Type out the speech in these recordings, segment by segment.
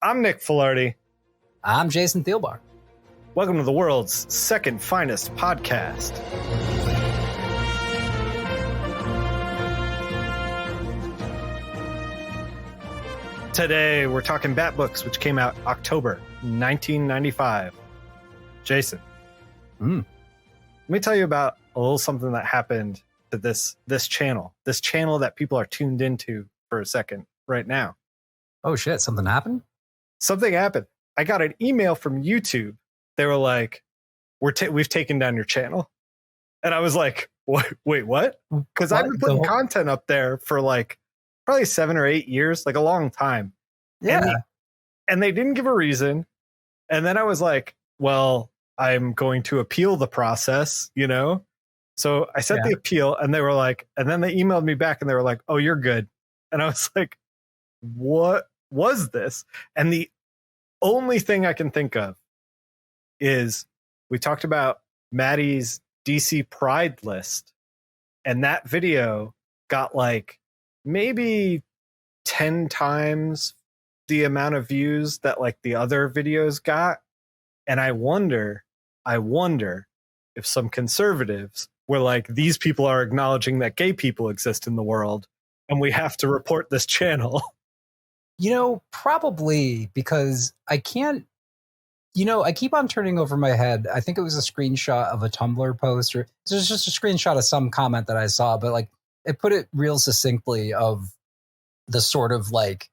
I'm Nick Filardi. I'm Jason Thielbar. Welcome to the world's second finest podcast. Today, we're talking Batbooks, which came out October 1995. Jason, let me tell you about a little something that happened to this channel that people are tuned into for a second right now. Oh, shit. Something happened? Something happened. I got an email from YouTube. They were like, we've taken down your channel. And I was like, wait, what? Because I've been putting content up there for like probably 7 or 8 years, like a long time. Yeah. And they didn't give a reason. And then I was like, well, I'm going to appeal the process, you know? So I sent the appeal and they were like, and then they emailed me back and they were like, oh, you're good. And I was like, what was this? And the only thing I can think of is we talked about Maddie's DC Pride list, and that video got like maybe 10 times the amount of views that like the other videos got. And I wonder if some conservatives were like, these people are acknowledging that gay people exist in the world and we have to report this channel. You know, probably because I can't, I keep on turning over my head. I think it was a screenshot of a Tumblr post, or it was just a screenshot of some comment that I saw, but like it put it real succinctly of the sort of like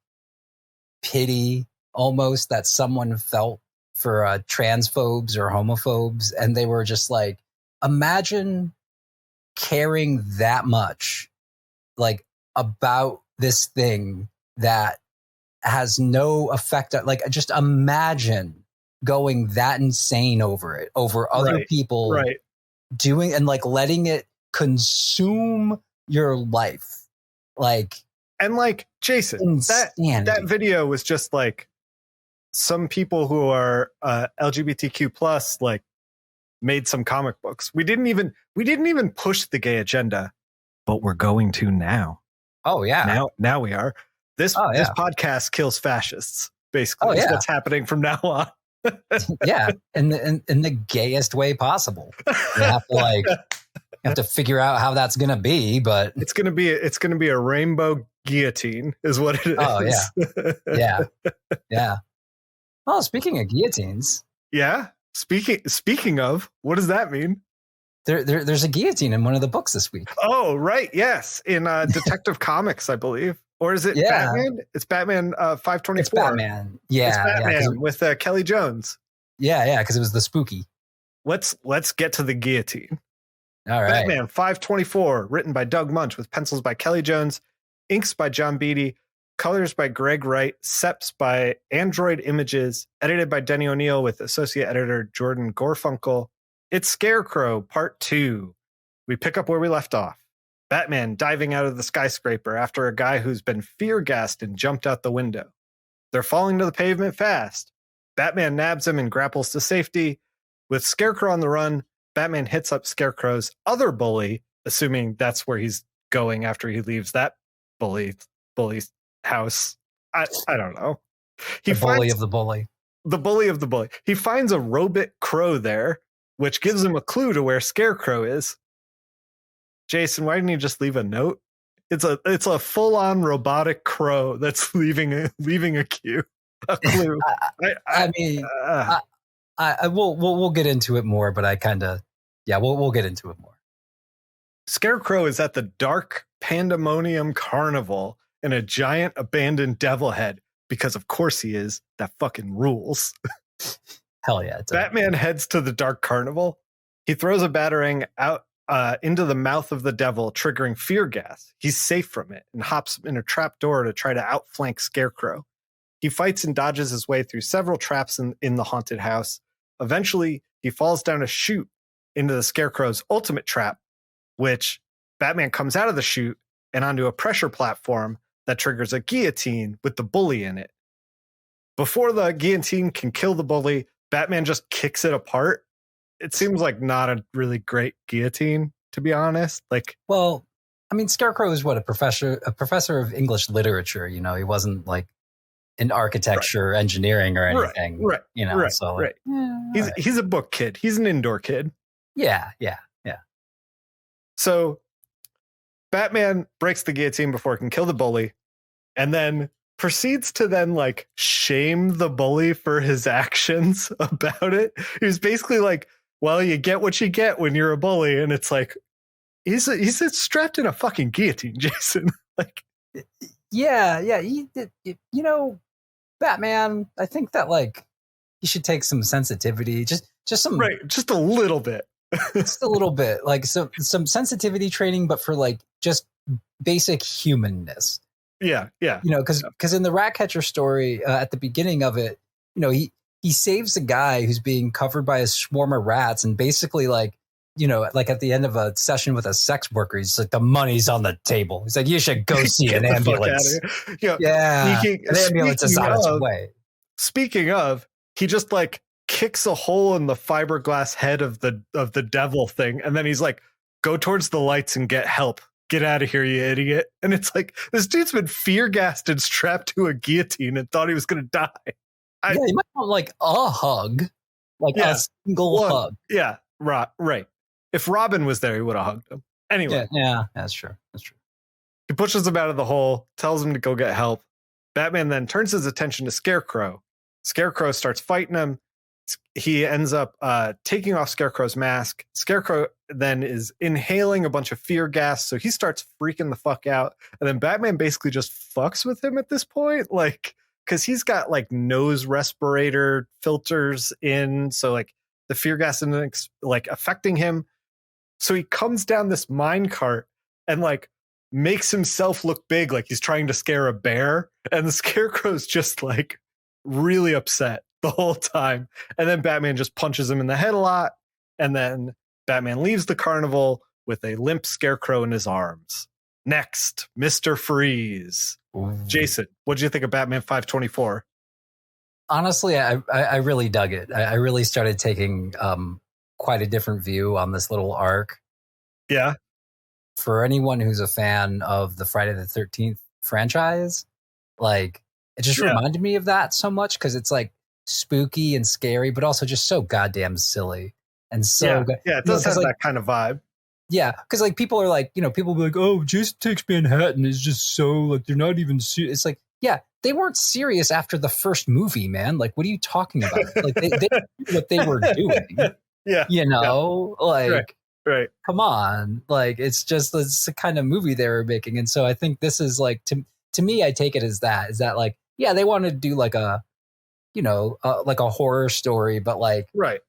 pity almost that someone felt for transphobes or homophobes. And they were just like, imagine caring that much like about this thing that has no effect. Like, just imagine going that insane over it, over other people doing and like letting it consume your life. Like, and like Jason, that video was just like some people who are LGBTQ plus like made some comic books. We didn't even push the gay agenda, but we're going to now. Oh yeah. Now we are. This podcast kills fascists, basically. Is what's happening from now on. Yeah, in the gayest way possible. You have to figure out how that's gonna be, but it's gonna be a rainbow guillotine, is what it is. Oh yeah. Oh, speaking of guillotines. Yeah. Speaking of, what does that mean? There's a guillotine in one of the books this week. Oh, right. Yes. In Detective Comics, I believe. Or is it Batman? It's Batman 524. It's Batman. Yeah. It's Batman with Kelly Jones. Yeah, because it was the spooky. Let's get to the guillotine. All right. Batman 524, written by Doug Munch with pencils by Kelly Jones, inks by John Beatty, colors by Greg Wright, seps by Android Images, edited by Denny O'Neil with associate editor Jordan Gorfunkel. It's Scarecrow Part 2. We pick up where we left off. Batman diving out of the skyscraper after a guy who's been fear-gassed and jumped out the window. They're falling to the pavement fast. Batman nabs him and grapples to safety. With Scarecrow on the run, Batman hits up Scarecrow's other bully, assuming that's where he's going after he leaves that bully's house. I don't know. The bully of the bully. The bully of the bully. He finds a robot crow there, which gives him a clue to where Scarecrow is. Jason, why didn't you just leave a note? It's a full-on robotic crow that's leaving a clue. We'll get into it more, but we'll get into it more. Scarecrow is at the Dark Pandemonium Carnival in a giant abandoned devil head, because of course he is. That fucking rules. Hell yeah. Batman heads to the Dark Carnival. He throws a batarang out into the mouth of the devil, triggering fear gas. He's safe from it and hops in a trap door to try to outflank Scarecrow. He fights and dodges his way through several traps in the haunted house. Eventually, he falls down a chute into the Scarecrow's ultimate trap, which Batman comes out of the chute and onto a pressure platform that triggers a guillotine with the bully in it. Before the guillotine can kill the bully, Batman just kicks it apart. It seems like not a really great guillotine, to be honest. Like, well, I mean, Scarecrow is what, a professor of English literature. You know, he wasn't like in architecture, engineering, or anything. Right. You know, right. so right. He's a book kid. He's an indoor kid. Yeah. So Batman breaks the guillotine before it can kill the bully, and then proceeds to then like shame the bully for his actions about it. He was basically like, well, you get what you get when you're a bully. And it's like, he's strapped in a fucking guillotine, Jason. Like, yeah. Batman, I think that like he should take some sensitivity, just some, right. Just a little bit. just a little bit, like some sensitivity training, but for like just basic humanness. Yeah. Because in the Ratcatcher story, at the beginning of it, he saves a guy who's being covered by a swarm of rats, and basically like at the end of a session with a sex worker, he's like, the money's on the table. He's like, you should go see an ambulance. Yeah, an ambulance is on its way. Speaking of, he just like kicks a hole in the fiberglass head of the devil thing, and then he's like, go towards the lights and get help. Get out of here, you idiot. And it's like, this dude's been fear gassed and strapped to a guillotine and thought he was going to die. He might want like a hug, like a single hug. Yeah, right. If Robin was there, he would have hugged him. Anyway. Yeah, that's true. He pushes him out of the hole, tells him to go get help. Batman then turns his attention to Scarecrow. Scarecrow starts fighting him. He ends up taking off Scarecrow's mask. Scarecrow then is inhaling a bunch of fear gas, so he starts freaking the fuck out. And then Batman basically just fucks with him at this point, like, because he's got like nose respirator filters in, so like the fear gas isn't like affecting him. So he comes down this mine cart and like makes himself look big, like he's trying to scare a bear. And the Scarecrow's just like really upset the whole time. And then Batman just punches him in the head a lot. And then Batman leaves the carnival with a limp Scarecrow in his arms. Next, Mr. Freeze. Ooh. Jason, what did you think of Batman 524? Honestly, I really dug it. I really started taking quite a different view on this little arc. Yeah. For anyone who's a fan of the Friday the 13th franchise, like, it just reminded me of that so much, because it's like spooky and scary, but also just so goddamn silly. And so it does have that kind of vibe. Yeah, because like people are like, people be like, oh, Jason Takes Manhattan is just so like, they're not even serious. It's like, yeah, they weren't serious after the first movie, man. Like, what are you talking about? Like, they knew what they were doing. Like, right. Come on, like, it's the kind of movie they were making. And so I think this is like, to me, I take it as that like, yeah, they wanted to do like a, like a horror story, but like, right.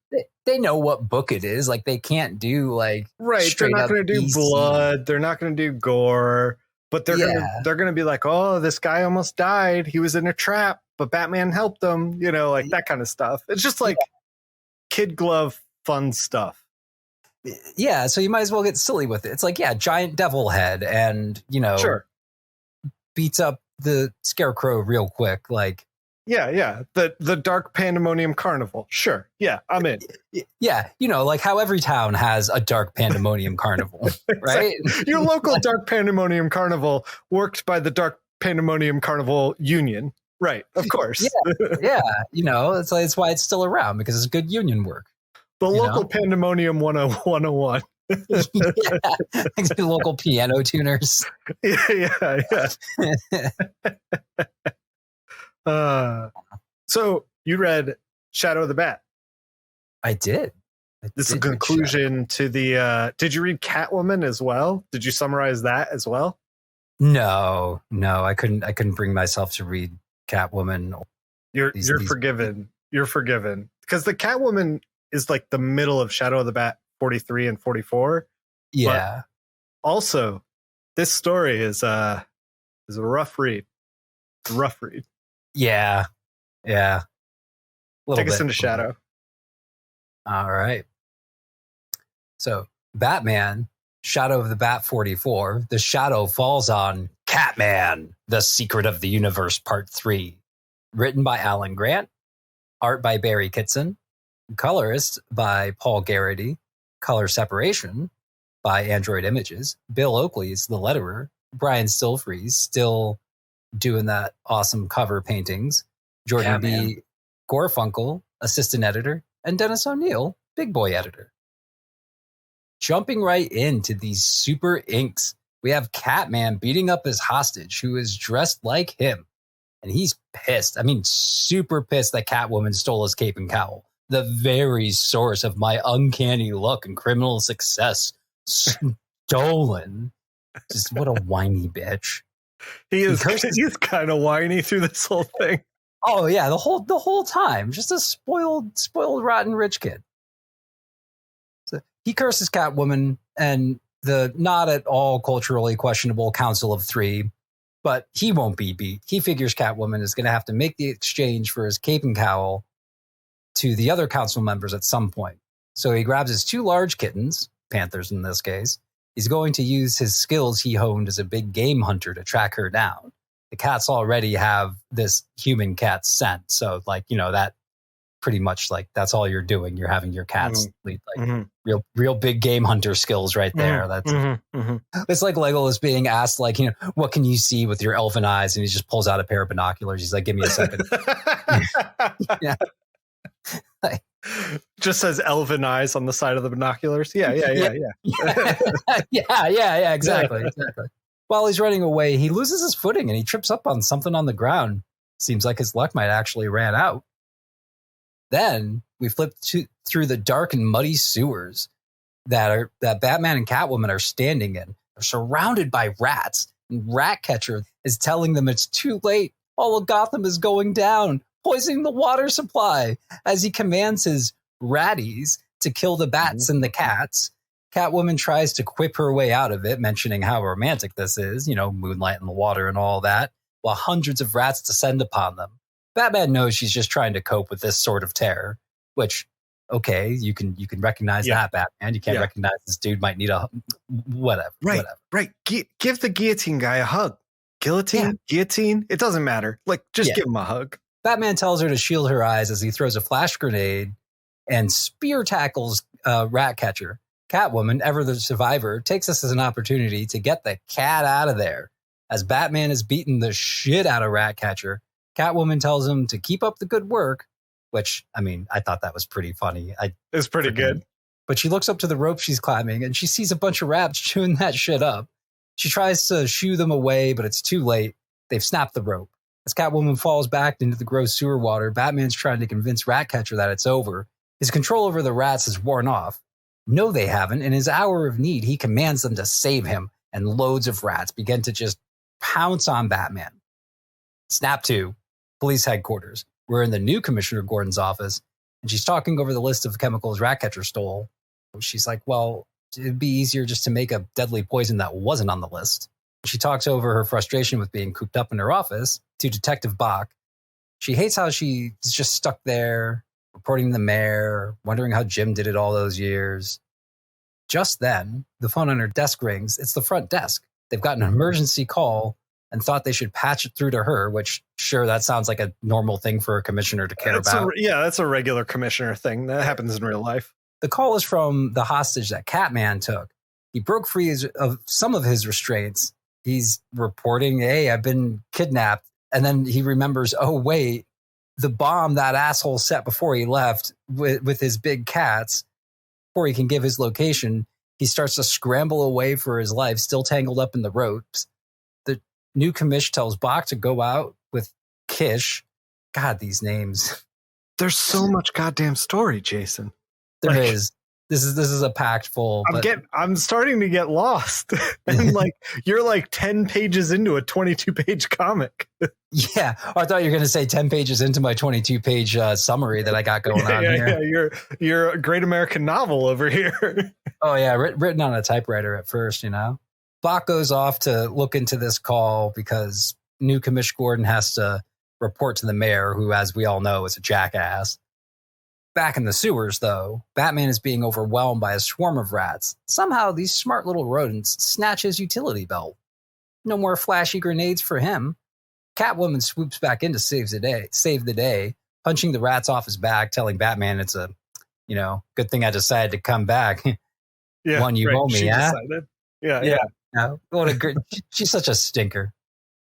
They know what book it is. Like, they can't do like, right. They're not going to do blood. They're not going to do gore, but they're going to be like, oh, this guy almost died. He was in a trap, but Batman helped him, like that kind of stuff. It's just like kid glove fun stuff. Yeah. So you might as well get silly with it. It's like, giant devil head and, sure, beats up the Scarecrow real quick. Like, yeah. The Dark Pandemonium Carnival. Sure. Yeah, I'm in. Yeah. Like how every town has a Dark Pandemonium Carnival, right? Your local Dark Pandemonium Carnival worked by the Dark Pandemonium Carnival Union. Right. Of course. Yeah. It's why it's still around, because it's good union work. The local Pandemonium 101. The local piano tuners. Yeah. So you read Shadow of the Bat. I did. This is a conclusion to the did you read Catwoman as well? Did you summarize that as well? No, I couldn't bring myself to read Catwoman. You're forgiven. You're forgiven. Because the Catwoman is like the middle of Shadow of the Bat 43 and 44. Yeah. But also, this story is a rough read. Rough read. Yeah. Take us into Shadow. All right. So, Batman, Shadow of the Bat 44, The Shadow Falls on Catman, The Secret of the Universe, Part 3. Written by Alan Grant. Art by Barry Kitson. Colorist by Paul Garrity. Color separation by Android Images. Bill Oakley is the letterer. Brian Stilfreeze still doing that awesome cover paintings. Jordan B. Gorfunkel, assistant editor, and Dennis O'Neill, big boy editor. Jumping right into these super inks, we have Catman beating up his hostage who is dressed like him. And he's pissed. I mean, super pissed that Catwoman stole his cape and cowl. The very source of my uncanny luck and criminal success stolen. Just what a whiny bitch. He's kind of whiny through this whole thing. Oh yeah, the whole time. Just a spoiled, rotten rich kid. So he curses Catwoman and the not at all culturally questionable Council of Three, but he won't be beat. He figures Catwoman is going to have to make the exchange for his cape and cowl to the other council members at some point. So he grabs his 2 large kittens, panthers in this case. He's going to use his skills he honed as a big game hunter to track her down. The cats already have this human cat scent. So like, that pretty much like that's all you're doing. You're having your cats lead like real big game hunter skills right there. It's like Legolas being asked like, what can you see with your elfin eyes? And he just pulls out a pair of binoculars. He's like, give me a second. Yeah. Just says elven eyes on the side of the binoculars. Yeah, exactly. While he's running away, he loses his footing and he trips up on something on the ground. Seems like his luck might actually ran out. Then we flip through the dark and muddy sewers that Batman and Catwoman are standing in. They're surrounded by rats, and Ratcatcher is telling them it's too late. All of Gotham is going down, poisoning the water supply, as he commands his ratties to kill the bats and the cats. Catwoman tries to quip her way out of it, mentioning how romantic this is, moonlight in the water and all that, while hundreds of rats descend upon them. Batman knows she's just trying to cope with this sort of terror, which, okay, you can recognize that, Batman. You can't recognize this dude might need a whatever. Right. Give the guillotine guy a hug. Guillotine, it doesn't matter. Like, just give him a hug. Batman tells her to shield her eyes as he throws a flash grenade and spear tackles Ratcatcher. Catwoman, ever the survivor, takes this as an opportunity to get the cat out of there. As Batman is beating the shit out of Ratcatcher, Catwoman tells him to keep up the good work, which, I mean, I thought that was pretty funny. It was pretty good. But she looks up to the rope she's climbing and she sees a bunch of rats chewing that shit up. She tries to shoo them away, but it's too late. They've snapped the rope. As Catwoman falls back into the gross sewer water, Batman's trying to convince Ratcatcher that it's over. His control over the rats has worn off. No, they haven't. In his hour of need, he commands them to save him, and loads of rats begin to just pounce on Batman. Snap to police headquarters. We're in the new Commissioner Gordon's office, and she's talking over the list of chemicals Ratcatcher stole. She's like, well, it'd be easier just to make a deadly poison that wasn't on the list. She talks over her frustration with being cooped up in her office to Detective Bach. She hates how she's just stuck there, reporting to the mayor, wondering how Jim did it all those years. Just then, the phone on her desk rings. It's the front desk. They've got an emergency call and thought they should patch it through to her, which, sure, that sounds like a normal thing for a commissioner to care about. That's a regular commissioner thing. That happens in real life. The call is from the hostage that Catman took. He broke free of some of his restraints. He's reporting, hey, I've been kidnapped. And then he remembers, oh, wait, the bomb that asshole set before he left with his big cats, before he can give his location, he starts to scramble away for his life, still tangled up in the ropes. The new commish tells Bach to go out with Kish. God, these names. There's so much goddamn story, Jason. There is. This is a packed full. I'm starting to get lost. And you're like 10 pages into a 22-page comic. Yeah. I thought you were going to say 10 pages into my 22-page summary that I got going on here. Yeah, you're a great American novel over here. Oh, yeah. Written on a typewriter at first, Bach goes off to look into this call because new Commissioner Gordon has to report to the mayor, who, as we all know, is a jackass. Back in the sewers, though, Batman is being overwhelmed by a swarm of rats. Somehow, these smart little rodents snatch his utility belt. No more flashy grenades for him. Catwoman swoops back in to save the day, punching the rats off his back, telling Batman it's a, good thing I decided to come back. Yeah, one you owe me, yeah? Yeah. What a great, she's such a stinker.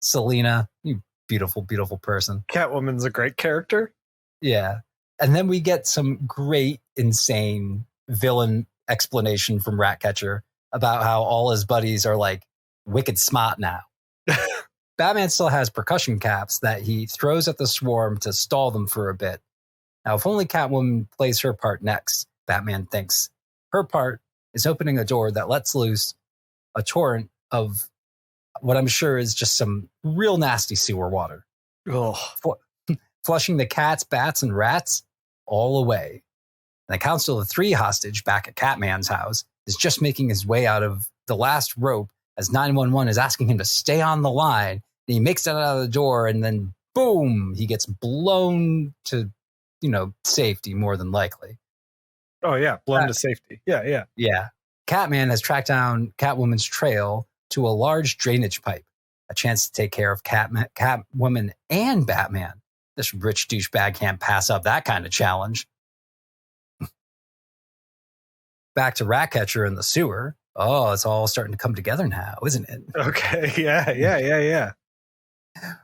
Selena, you beautiful, beautiful person. Catwoman's a great character. Yeah. And then we get some great, insane villain explanation from Ratcatcher about how all his buddies are like wicked smart now. Batman still has percussion caps that he throws at the swarm to stall them for a bit. Now, if only Catwoman plays her part next, Batman thinks. Her part is opening a door that lets loose a torrent of what I'm sure is just some real nasty sewer water. Flushing the cats, bats, and rats all away. And the Council of Three hostage back at Catman's house is just making his way out of the last rope as 911 is asking him to stay on the line. And he makes it out of the door, and then boom, he gets blown to, safety more than likely. Oh, yeah, blown to safety. Yeah. Yeah. Catman has tracked down Catwoman's trail to a large drainage pipe, a chance to take care of Catwoman and Batman. This rich douchebag can't pass up that kind of challenge. Back to Ratcatcher in the sewer. Oh, it's all starting to come together now, isn't it? Okay, yeah.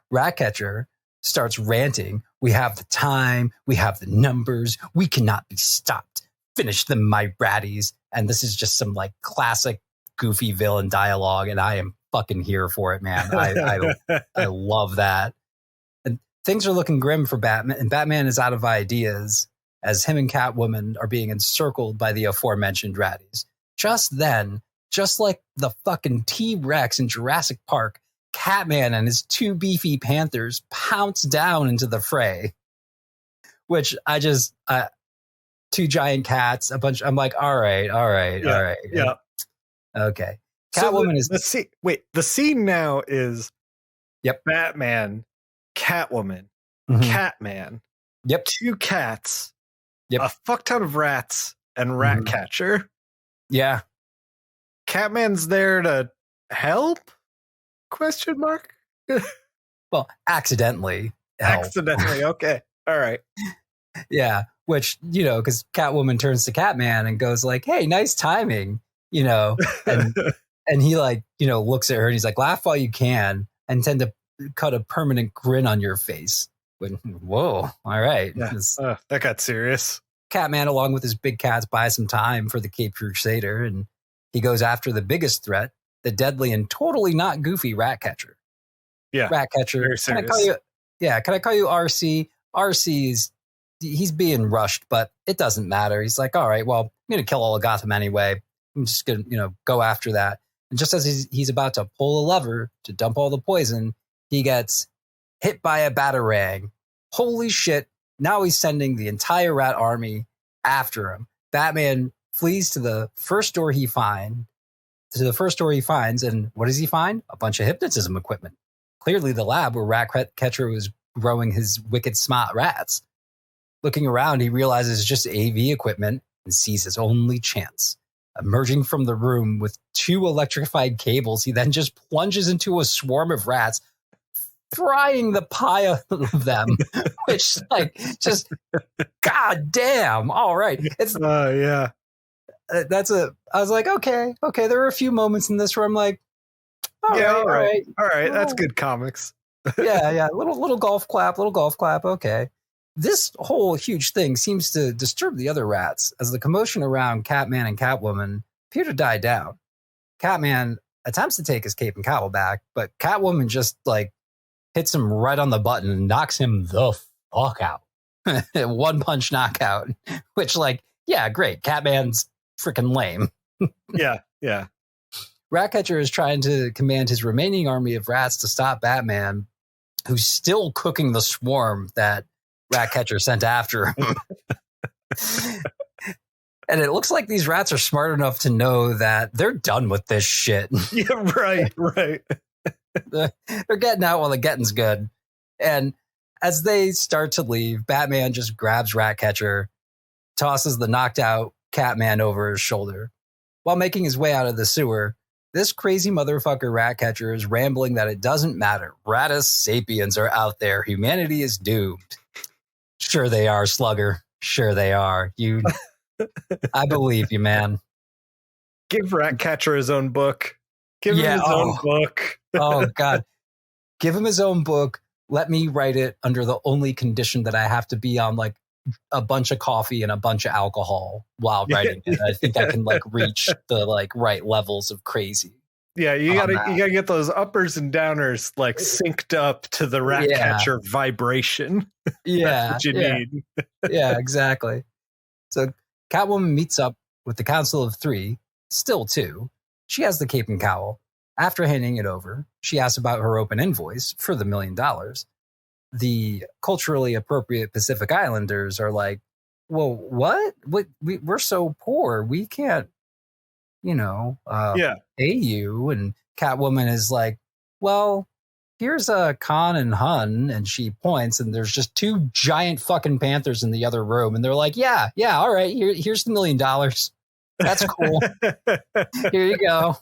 Ratcatcher starts ranting. We have the time. We have the numbers. We cannot be stopped. Finish them, my bratties. And this is just some like classic goofy villain dialogue, and I am fucking here for it, man. I love that. And things are looking grim for Batman, and Batman is out of ideas as him and Catwoman are being encircled by the aforementioned ratties. Just then, just like the fucking T-Rex in Jurassic Park, Catman and his two beefy panthers pounce down into the fray. Which two giant cats, a bunch. I'm like, all right. Yeah. Okay. Catwoman is the scene now is yep. Batman, Catwoman, Catman. Yep. Two cats. Yep. A fuck ton of rats and Ratcatcher. Yeah. Catman's there to help? Question mark? Well, accidentally. Accidentally. Okay. All right. Yeah. Which, because Catwoman turns to Catman and goes like, hey, nice timing, and he looks at her and he's like, laugh while you can and tend to cut a permanent grin on your face. Whoa. All right. Yeah. That got serious. Catman, along with his big cats, buys some time for the Caped Crusader, and he goes after the biggest threat, the deadly and totally not goofy Ratcatcher. Yeah. Ratcatcher. Can I call you RC? He's being rushed, but it doesn't matter. He's like, all right, well, I'm going to kill all of Gotham anyway. I'm just going to, go after that. And just as he's about to pull a lever to dump all the poison, he gets hit by a batarang. Holy shit. Now he's sending the entire rat army after him. Batman flees to the first door he finds. And what does he find? A bunch of hypnotism equipment. Clearly the lab where Ratcatcher was growing his wicked smart rats. Looking around, he realizes it's just AV equipment and sees his only chance. Emerging from the room with two electrified cables, he then just plunges into a swarm of rats, frying the pie of them, which, just, goddamn. All right. It's, yeah. I was like, okay. There were a few moments in this where I'm like, all right. That's good comics. yeah. Little golf clap. Okay. This whole huge thing seems to disturb the other rats as the commotion around Catman and Catwoman appear to die down. Catman attempts to take his cape and cowl back, but Catwoman just hits him right on the button and knocks him the fuck out. One punch knockout, which great. Catman's freaking lame. Yeah. Ratcatcher is trying to command his remaining army of rats to stop Batman, who's still cooking the swarm that Ratcatcher sent after him. And it looks like these rats are smart enough to know that they're done with this shit. Yeah, right. They're getting out while the getting's good. And as they start to leave, Batman just grabs Ratcatcher, tosses the knocked out Catman over his shoulder. While making his way out of the sewer, this crazy motherfucker Ratcatcher is rambling that it doesn't matter. Ratus sapiens are out there. Humanity is doomed. Sure they are, Slugger. Sure they are. I believe you, man. Give Ratcatcher his own book. Give him his own book. Oh, God. Give him his own book. Let me write it under the only condition that I have to be on like a bunch of coffee and a bunch of alcohol while writing it. I think I can like reach the like right levels of crazy. Yeah, you gotta get those uppers and downers like synced up to the Ratcatcher vibration. Yeah, that's what you need. Yeah, exactly. So Catwoman meets up with the Council of Three, still two. She has the cape and cowl. After handing it over, she asks about her open invoice for the $1 million. The culturally appropriate Pacific Islanders are like, well, what? We're so poor. We can't, pay you. And Catwoman is like, well, here's a Khan and Hun. And she points, and there's just two giant fucking panthers in the other room. And they're like, yeah, all right, here's the $1 million. That's cool. Here you go.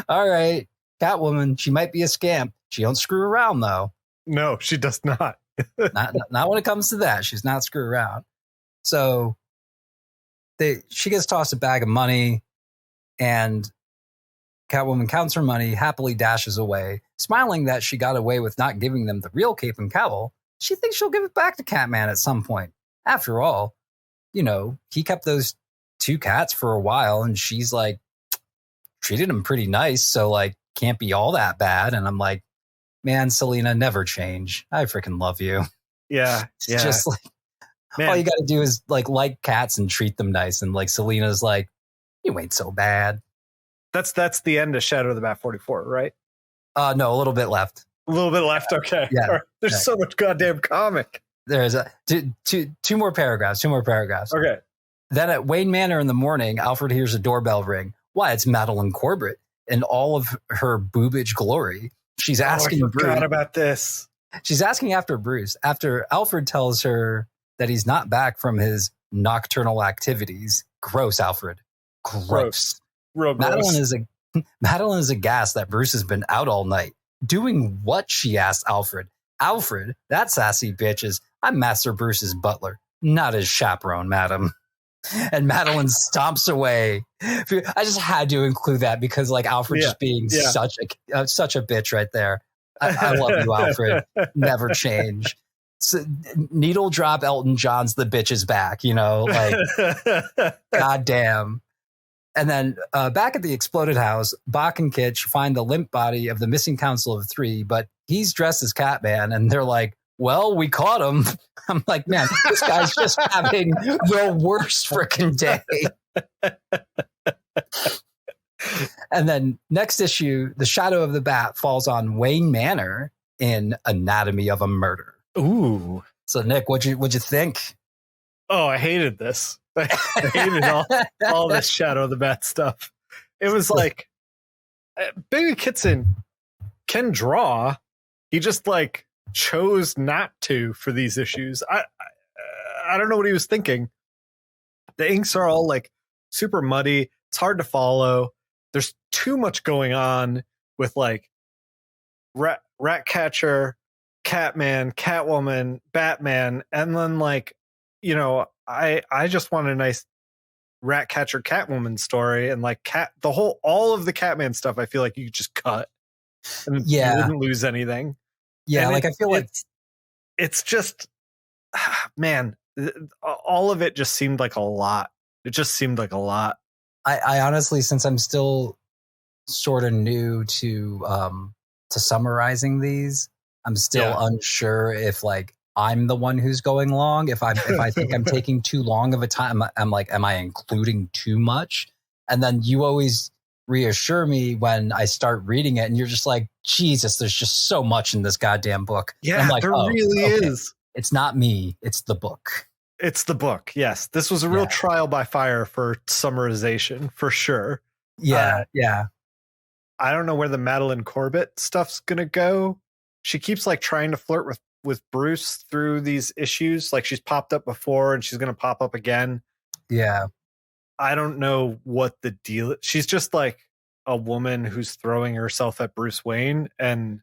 All right. Catwoman, she might be a scamp. She don't screw around, though. No, she does not. not when it comes to that. She's not screw around. So she gets tossed a bag of money, and Catwoman counts her money, happily dashes away, smiling that she got away with not giving them the real cape and cowl. She thinks she'll give it back to Catman at some point. After all, he kept those two cats for a while, and she's like, treated him pretty nice, so like can't be all that bad. And I'm like, man, Selena, never change. I freaking love you. Yeah. It's just like, man, all you got to do is like cats and treat them nice. And like Selena's like, you ain't so bad. That's the end of Shadow of the Bat 44, right? No, a little bit left. A little bit left. Okay. Yeah. Right. There's so much goddamn comic. There's two more paragraphs. Okay. Then at Wayne Manor in the morning, Alfred hears a doorbell ring. Why, it's Madeline Corbett in all of her boobage glory. She's asking I forgot about this. She's asking after Bruce, after Alfred tells her that he's not back from his nocturnal activities. Gross, Alfred. Gross. Real gross. Madeline is aghast that Bruce has been out all night. Doing what, she asked Alfred. Alfred, that sassy bitch is, I'm Master Bruce's butler, not his chaperone, madam. And Madeline stomps away. I just had to include that because like Alfred just being such a bitch right there. I love you, Alfred. Never change. So, needle drop Elton John's The Bitch Is Back, like goddamn. And then back at the exploded house, Bach and Kitsch find the limp body of the missing Council of Three, but he's dressed as Catman, and they're like, well, we caught him. I'm like, man, this guy's just having the worst freaking day. And then next issue, the shadow of the bat falls on Wayne Manor in Anatomy of a Murder. Ooh. So Nick, what'd you think? Oh, I hated this. I hated all this Shadow of the Bat stuff. It was like, Baby Kitson can draw. He just like chose not to for these issues. I don't know what he was thinking. The inks are all like super muddy. It's hard to follow. There's too much going on with like Ratcatcher, Catman, Catwoman, Batman, and then like, I just want a nice Ratcatcher Catwoman story, and like all of the Catman stuff I feel like you could just cut and you wouldn't lose anything. Yeah, and like I feel like it's just, man, all of it just seemed like a lot. It just seemed like a lot. I honestly, since I'm still sort of new to summarizing these, I'm still unsure if like I'm the one who's going long. If I think I'm taking too long of a time, I'm like, am I including too much? And then you always reassure me when I start reading it, and you're just like, Jesus, there's just so much in this goddamn book. Yeah, I'm like, there really is. It's not me. It's the book. It's the book. Yes. This was a real trial by fire for summarization, for sure. Yeah. I don't know where the Madeline Corbett stuff's going to go. She keeps like trying to flirt with Bruce through these issues. Like she's popped up before and she's going to pop up again. Yeah. I don't know what the deal is. She's just like a woman who's throwing herself at Bruce Wayne. And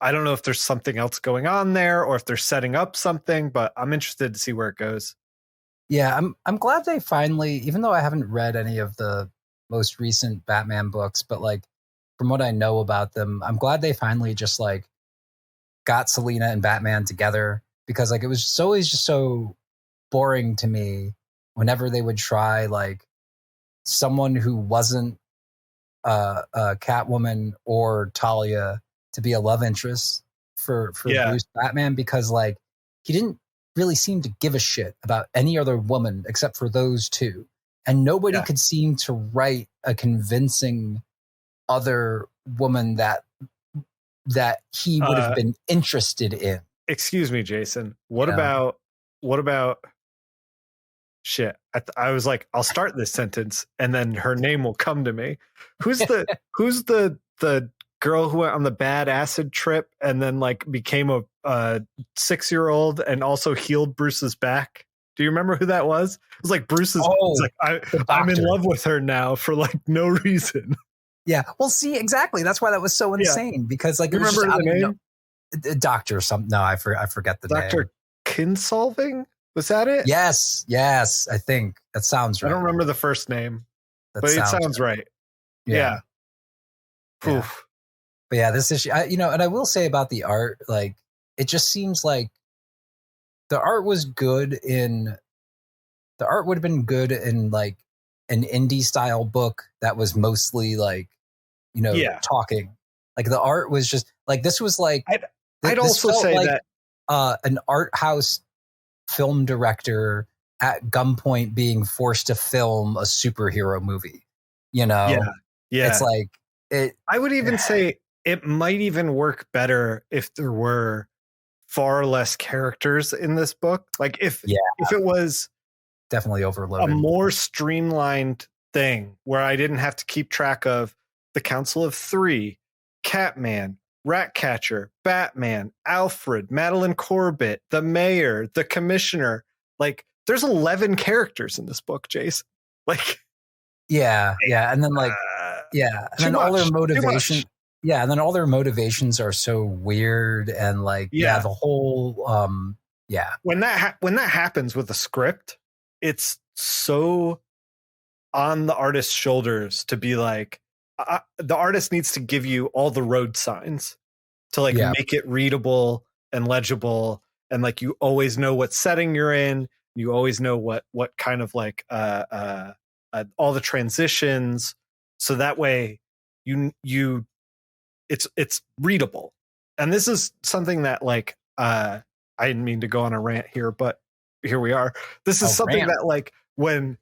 I don't know if there's something else going on there or if they're setting up something, but I'm interested to see where it goes. Yeah, I'm glad they finally, even though I haven't read any of the most recent Batman books, but like from what I know about them, I'm glad they finally just like got Selina and Batman together, because like it was always just so boring to me whenever they would try like someone who wasn't Catwoman or Talia to be a love interest for Bruce Batman, because like he didn't really seem to give a shit about any other woman except for those two, and nobody could seem to write a convincing other woman that he would have been interested in. Excuse me, Jason. What about shit? I was like, I'll start this sentence and then her name will come to me. Who's the girl who went on the bad acid trip and then like became a 6-year-old and also healed Bruce's back? Do you remember who that was? It was like Bruce's. I'm in love with her now for like no reason. Yeah. Well, see, exactly. That's why that was so insane, because like, you remember the name? Doctor or something. No, I forget the name. Dr. Kinsolving? Was that it? Yes. I think that sounds right. I don't remember the first name, but it sounds right. Yeah. Oof. But yeah, this issue, and I will say about the art, like, it just seems like the art would have been good in like an indie style book that was mostly like, talking. Like the art was just like, this was like, I'd also say like, that an art house film director at gunpoint being forced to film a superhero movie, it's like it. I would even say it might even work better if there were far less characters in this book. Like if it was definitely overloaded, a more streamlined thing where I didn't have to keep track of the Council of Three, Catman, Ratcatcher, Batman, Alfred, Madeline Corbett, the mayor, the commissioner. Like there's 11 characters in this book, Jace. Like, and then like, and then all their motivation. Yeah, and then all their motivations are so weird, and like, the whole, When that happens with a script, it's so on the artist's shoulders to be like, the artist needs to give you all the road signs to like make it readable and legible, and like you always know what setting you're in, you always know what kind of like all the transitions, so that way it's readable. And this is something that like I didn't mean to go on a rant here, but here we are. This is something that like when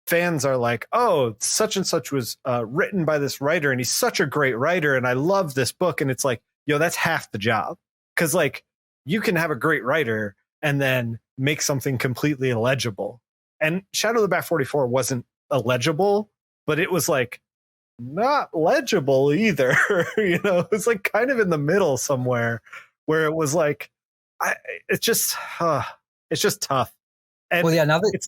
fans are like, oh, such and such was written by this writer and he's such a great writer and I love this book, and it's like, that's half the job, because like you can have a great writer and then make something completely illegible. And Shadow of the Bat 44 wasn't illegible, but it was like not legible either. It's like kind of in the middle somewhere where it was like it's just tough. And now that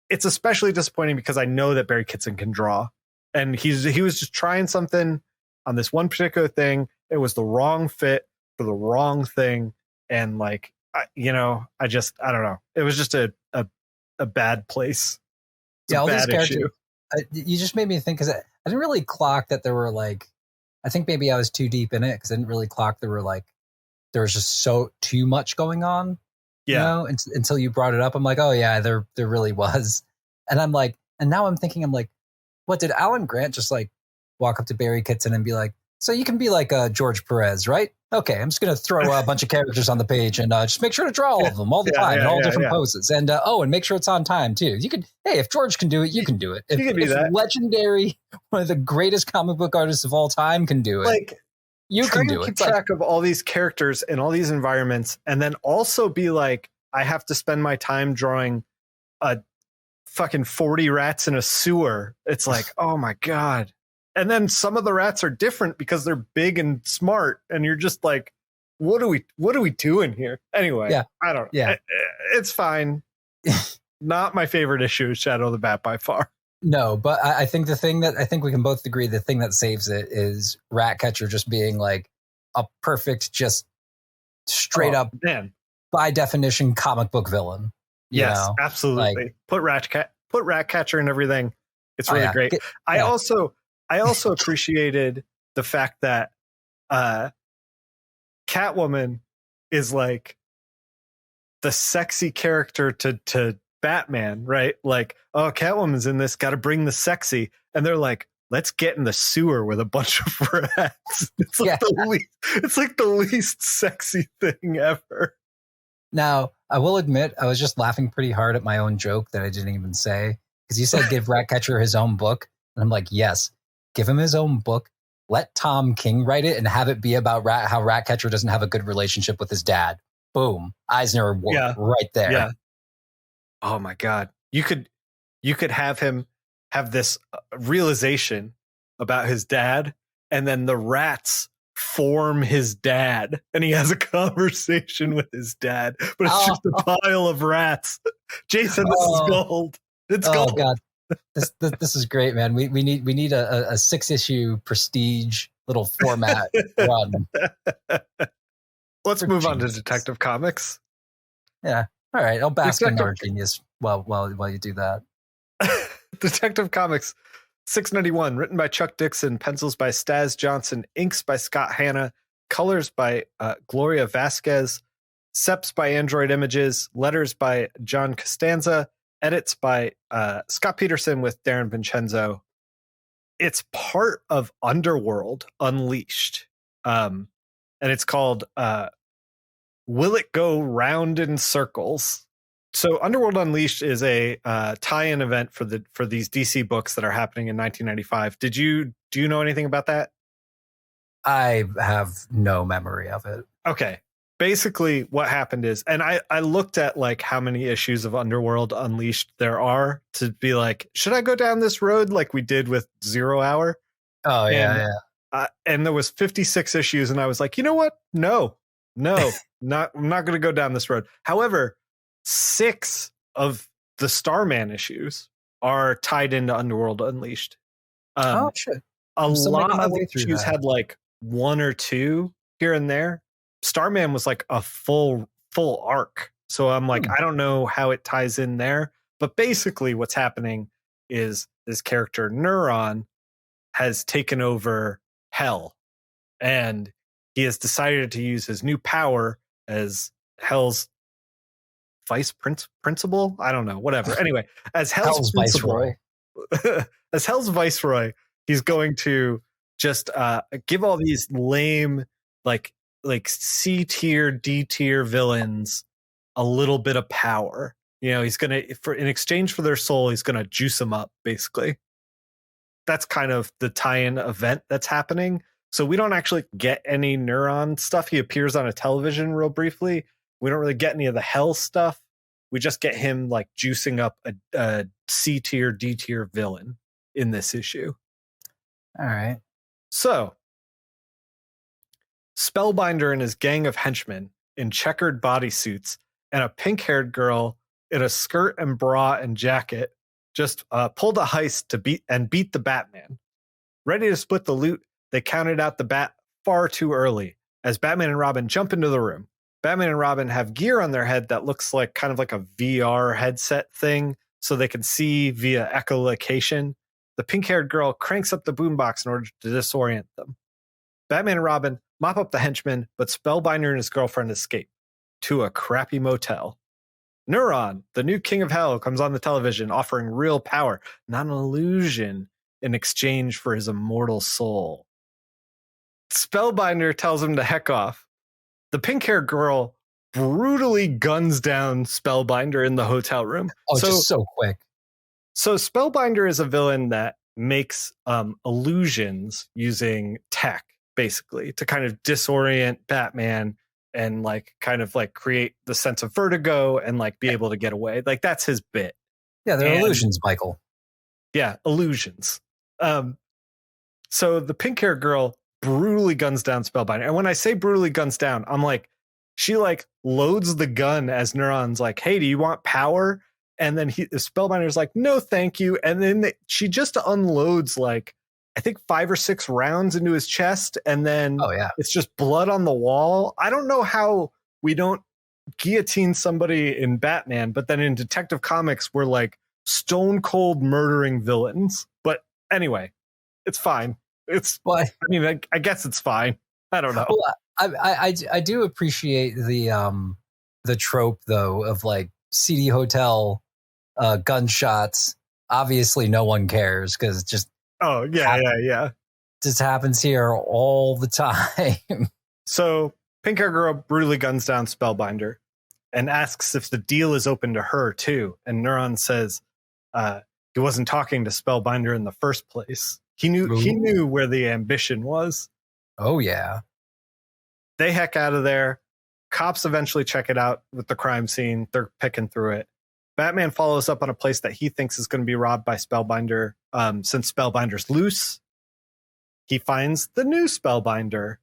it's especially disappointing because I know that Barry Kitson can draw, and he was just trying something on this one particular thing. It was the wrong fit for the wrong thing, and like I don't know. It was just a bad place. All these characters. You just made me think, because I didn't really clock that there were like, I think maybe I was too deep in it because I didn't really clock there was just so too much going on. Until you brought it up, I'm like, oh yeah, there really was. And I'm like, and now I'm thinking, I'm like, what, did Alan Grant just like walk up to Barry Kitson and be like, so you can be like George Perez, right? Okay, I'm just going to throw a bunch of characters on the page and just make sure to draw all of them all the time in all different poses. And and make sure it's on time too. You could, hey, if George can do it, you can do it. If legendary, one of the greatest comic book artists of all time can do it, like, you can do it. Keep track of all these characters and all these environments, and then also be like, I have to spend my time drawing a fucking 40 rats in a sewer. It's like, oh my God. And then some of the rats are different because they're big and smart, and you're just like, what are we doing here? Anyway, I don't know. Yeah. It's fine. Not my favorite issue, Shadow of the Bat, by far. No, but I think the thing that I think we can both agree, the thing that saves it is Ratcatcher just being like a perfect, just straight up, by definition, comic book villain. Yes, absolutely. Like, put Ratcatcher in everything. It's really great. I also appreciated the fact that Catwoman is like the sexy character to Batman, right? Like, oh, Catwoman's in this, got to bring the sexy. And they're like, let's get in the sewer with a bunch of rats. It's like, it's like the least sexy thing ever. Now, I will admit, I was just laughing pretty hard at my own joke that I didn't even say. Because you said give Ratcatcher his own book. And I'm like, yes, give him his own book. Let Tom King write it and have it be about how Ratcatcher doesn't have a good relationship with his dad. Boom. Eisner Award right there. Yeah. Oh my God. You could have him have this realization about his dad, and then the rats form his dad, and he has a conversation with his dad, but it's just a pile of rats. Jason, this is gold. It's gold. God. This is great, man. We need a 6-issue prestige little format run. Let's move on to Detective Comics. Yeah. All right. I'll bask in our genius while you do that. Detective Comics 691, written by Chuck Dixon, pencils by Staz Johnson, inks by Scott Hanna, colors by Gloria Vasquez, seps by Android Images, letters by John Costanza, edits by Scott Peterson with Darren Vincenzo. It's part of Underworld Unleashed. And it's called Will It Go Round in Circles? So Underworld Unleashed is a tie-in event for these DC books that are happening in 1995. Do you know anything about that? I have no memory of it. Okay. Basically what happened is, and I looked at like how many issues of Underworld Unleashed there are to be like, should I go down this road like we did with Zero Hour? Oh, yeah, and there was 56 issues, and I was like, you know what? No, I'm not going to go down this road. However, 6 of the Starman issues are tied into Underworld Unleashed. Shit. A lot of issues had like 1 or 2 here and there. Starman was like a full arc. So I'm like, I don't know how it ties in there. But basically what's happening is this character Neuron has taken over Hell. And he has decided to use his new power as Hell's vice principal. I don't know, whatever. Anyway, as Hell's viceroy, as Hell's viceroy, he's going to just give all these lame, like C tier, D tier villains a little bit of power. You know, he's gonna in exchange for their soul, he's gonna juice them up. Basically, that's kind of the tie-in event that's happening. So we don't actually get any Neuron stuff. He appears on a television real briefly. We don't really get any of the Hell stuff. We just get him like juicing up a C tier, D tier villain in this issue. All right. So Spellbinder and his gang of henchmen in checkered bodysuits and a pink-haired girl in a skirt and bra and jacket just pulled a heist to beat the Batman. Ready to split the loot, they counted out the Bat far too early as Batman and Robin jump into the room. Batman and Robin have gear on their head that looks like kind of like a VR headset thing so they can see via echolocation. The pink-haired girl cranks up the boombox in order to disorient them. Batman and Robin mop up the henchmen, but Spellbinder and his girlfriend escape to a crappy motel. Neuron, the new king of hell, comes on the television offering real power, not an illusion, in exchange for his immortal soul. Spellbinder tells him to heck off. The pink-haired girl brutally guns down Spellbinder in the hotel room. Just so quick. So Spellbinder is a villain that makes illusions using tech, basically, to kind of disorient Batman and like kind of like create the sense of vertigo and like be able to get away. Like that's his bit. Yeah, they're illusions, Michael. Yeah, illusions. So the pink-haired girl brutally guns down Spellbinder. And when I say brutally guns down, I'm like, she like loads the gun as Neuron's like, hey, do you want power? And then Spellbinder's like, no, thank you. And then she just unloads like, I think 5 or 6 rounds into his chest. And then it's just blood on the wall. I don't know how we don't guillotine somebody in Batman, but then in Detective Comics, we're like stone cold murdering villains. But anyway, it's fine. I guess it's fine. I don't know. Well, I do appreciate the trope though of like seedy hotel gunshots. Obviously, no one cares because just just happens here all the time. So pink hair girl brutally guns down Spellbinder and asks if the deal is open to her too. And Neuron says he wasn't talking to Spellbinder in the first place. He knew where the ambition was. Oh yeah. They heck out of there. Cops eventually check it out with the crime scene. They're picking through it. Batman follows up on a place that he thinks is going to be robbed by Spellbinder. Since Spellbinder's loose, he finds the new Spellbinder.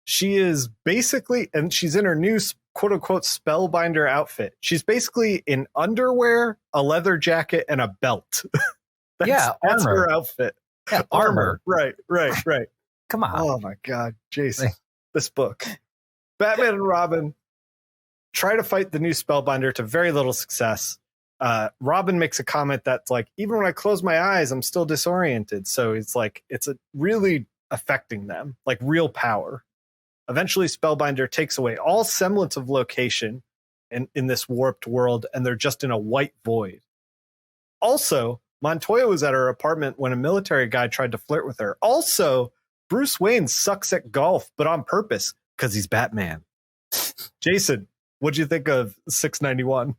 She is basically, and she's in her new quote unquote Spellbinder outfit. She's basically in underwear, a leather jacket, and a belt. That's her outfit. Yeah, armor. Right. Come on. Oh my God, Jason. This book. Batman and Robin try to fight the new Spellbinder to very little success. Robin makes a comment that's like, even when I close my eyes, I'm still disoriented. So it's like, really affecting them, like real power. Eventually, Spellbinder takes away all semblance of location in this warped world, and they're just in a white void. Also, Montoya was at her apartment when a military guy tried to flirt with her. Also, Bruce Wayne sucks at golf, but on purpose, because he's Batman. Jason, what'd you think of 691?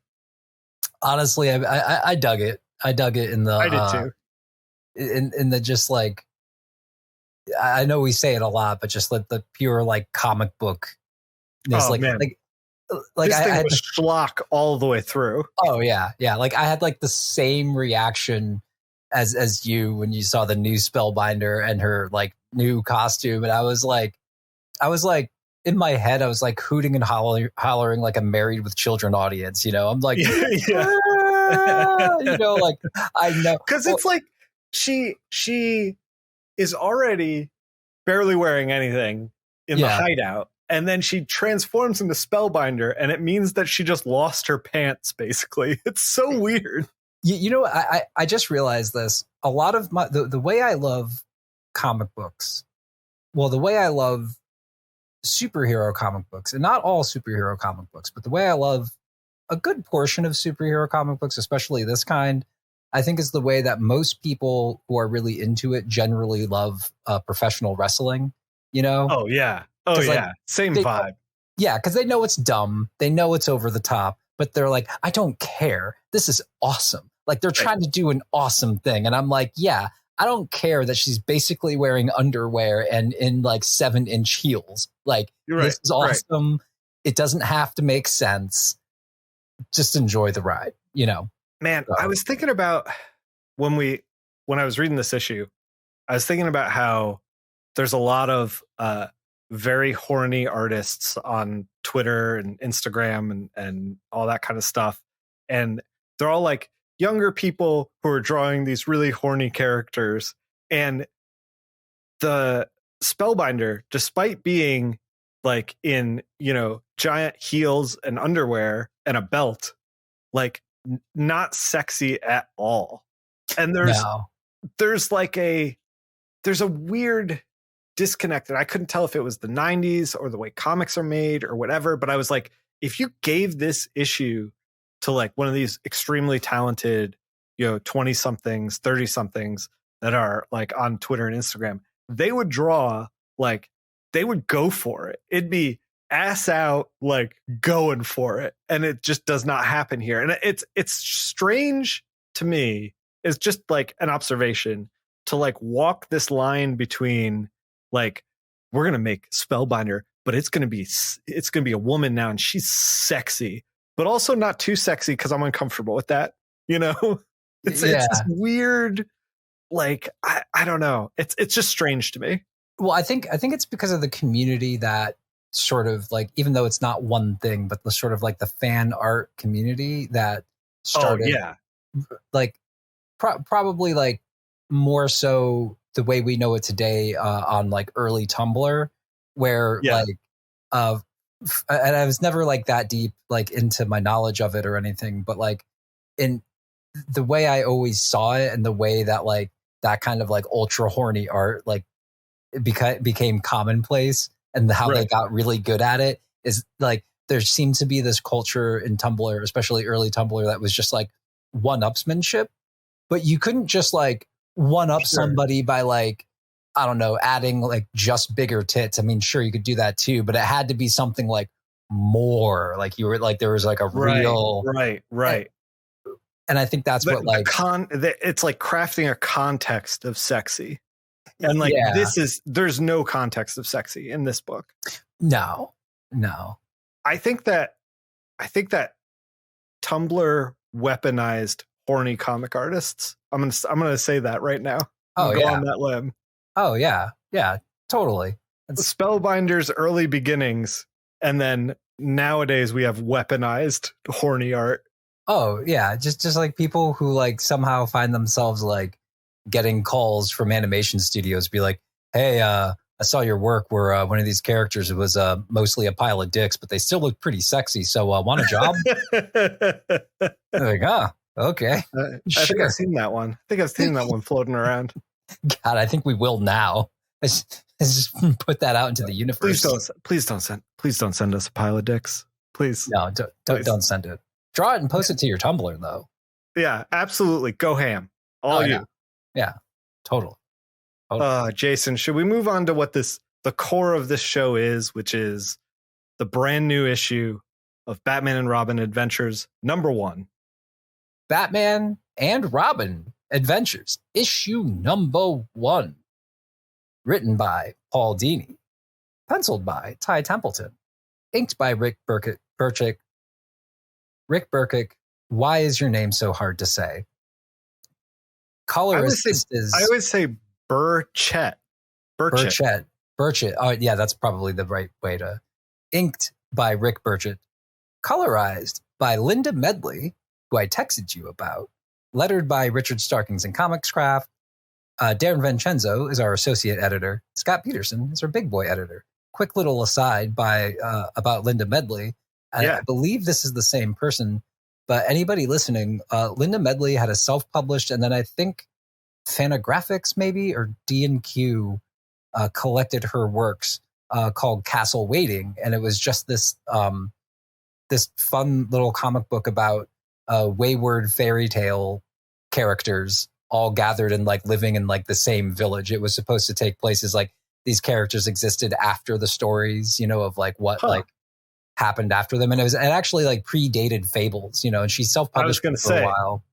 Honestly, I dug it. I dug it in the. I did too. In the just like, I know we say it a lot, but just like the pure like comic book. Man. Like this thing was schlock all the way through. Oh yeah. Like I had like the same reaction as you when you saw the new Spellbinder and her like new costume, and I was like in my head I was like hooting and hollering like a Married with Children audience. You know, I'm like, you know, like I know because it's like she is already barely wearing anything in the hideout. And then she transforms into Spellbinder, and it means that she just lost her pants, basically. It's so weird. You know, I just realized this. A lot of the way I love comic books, well, the way I love superhero comic books, and not all superhero comic books, but the way I love a good portion of superhero comic books, especially this kind, I think is the way that most people who are really into it generally love professional wrestling, you know? Oh, yeah. Oh, yeah. Like, same vibe. Yeah, because they know it's dumb. They know it's over the top, but they're like, I don't care. This is awesome. Like they're trying to do an awesome thing. And I'm like, yeah, I don't care that she's basically wearing underwear and in like 7-inch heels. Like this is awesome. Right. It doesn't have to make sense. Just enjoy the ride, you know? Man, I was thinking about when I was reading this issue, I was thinking about how there's a lot of very horny artists on Twitter and Instagram and all that kind of stuff. And they're all like younger people who are drawing these really horny characters. And the Spellbinder, despite being like in, you know, giant heels and underwear and a belt, like not sexy at all. And there's a weird disconnect, and I couldn't tell if it was the 90s or the way comics are made or whatever, but I was like, if you gave this issue to like one of these extremely talented, you know, 20 somethings, 30 somethings that are like on Twitter and Instagram, they would draw, like they would go for it. It'd be ass out, like going for it. And it just does not happen here. And it's strange to me. It's just like an observation to like walk this line between like, we're going to make Spellbinder, but it's going to be a woman now. And she's sexy, but also not too sexy, because I'm uncomfortable with that. You know, it's this weird, like, I don't know. It's just strange to me. Well, I think it's because of the community that sort of like, even though it's not one thing, but the sort of like the fan art community that started, like probably like more so the way we know it today on like early Tumblr, where like, and I was never like that deep like into my knowledge of it or anything, but like in the way I always saw it and the way that like that kind of like ultra horny art like it became commonplace and how they Right. got really good at it is like there seemed to be this culture in Tumblr, especially early Tumblr, that was just like one-upsmanship, but you couldn't just like one-up somebody by like, I don't know, adding like just bigger tits. I mean, sure, you could do that too, but it had to be something like more like you were like there was like a real right. And I think that's what like it's like crafting a context of sexy, and like there's no context of sexy in this book. No. I think that Tumblr weaponized horny comic artists. I'm gonna say that right now. Go on that limb. Oh yeah, totally. Spellbinder's early beginnings, and then nowadays we have weaponized horny art. Oh yeah, just like people who like somehow find themselves like getting calls from animation studios, be like, "Hey, I saw your work where one of these characters was mostly a pile of dicks, but they still look pretty sexy. So want a job?" Like, okay. I think I've seen that one. Floating around. God, I think we will now. Let's just put that out into the universe. Please don't send us a pile of dicks. Please. No, don't send it. Draw it and post it to your Tumblr, though. Yeah, absolutely. Go ham. All you. Yeah, totally. Jason, should we move on to what the core of this show is, which is the brand new issue of Batman and Robin Adventures #1. Batman and Robin Adventures, issue #1. Written by Paul Dini. Penciled by Ty Templeton. Inked by Rick Burchick. Rick Burkick, why is your name so hard to say? Colorist is... I always say Burchett. Oh, yeah, that's probably the right way to... Inked by Rick Burchett. Colorized by Linda Medley, who I texted you about. Lettered by Richard Starkings and Comics Craft. Darren Vincenzo is our associate editor. Scott Peterson is our big boy editor. Quick little aside about Linda Medley. I believe this is the same person, but anybody listening, Linda Medley had a self-published, and then I think Fantagraphics maybe, or D&Q collected her works called Castle Waiting, and it was just this fun little comic book about wayward fairy tale characters all gathered and like living in like the same village. It was supposed to take place as like these characters existed after the stories, of like what like happened after them, and it actually like predated Fables, and she self-published for a while.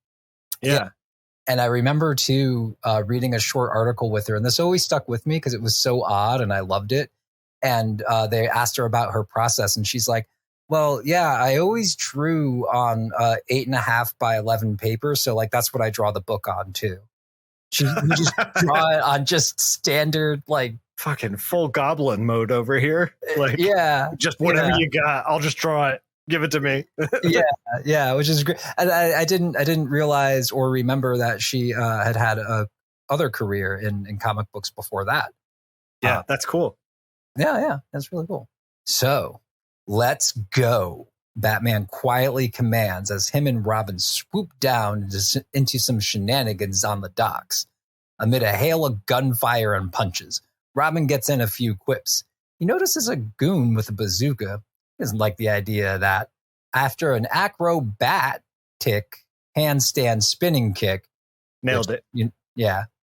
Yeah. And I remember too reading a short article with her, and this always stuck with me because it was so odd and I loved it. And they asked her about her process, and she's like, well, yeah, I always drew on 8.5 by 11 paper, so like that's what I draw the book on too. You just draw it on just standard like fucking full goblin mode over here. Like, just whatever you got, I'll just draw it. Give it to me. yeah, which is great. And I didn't realize or remember that she had a other career in comic books before that. Yeah, that's cool. Yeah, that's really cool. So let's go. Batman quietly commands as him and Robin swoop down into some shenanigans on the docks. Amid a hail of gunfire and punches, Robin gets in a few quips. He notices a goon with a bazooka. He doesn't like the idea that after an acro bat tick handstand spinning kick. Nailed it.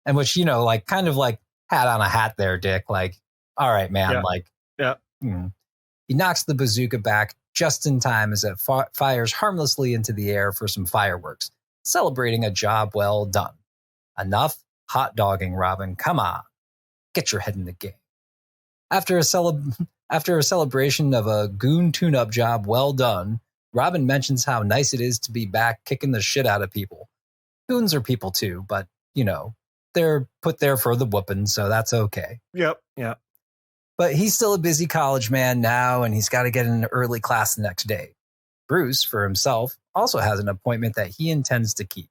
And which, like kind of like hat on a hat there, Dick. Like, all right, man. He knocks the bazooka back just in time as it fires harmlessly into the air for some fireworks, celebrating a job well done. Enough hot dogging, Robin. Come on. Get your head in the game. After a celebration of a goon tune-up job well done, Robin mentions how nice it is to be back kicking the shit out of people. Goons are people too, but, they're put there for the whooping, so that's okay. Yep. But he's still a busy college man now, and he's got to get in early class the next day. Bruce, for himself, also has an appointment that he intends to keep,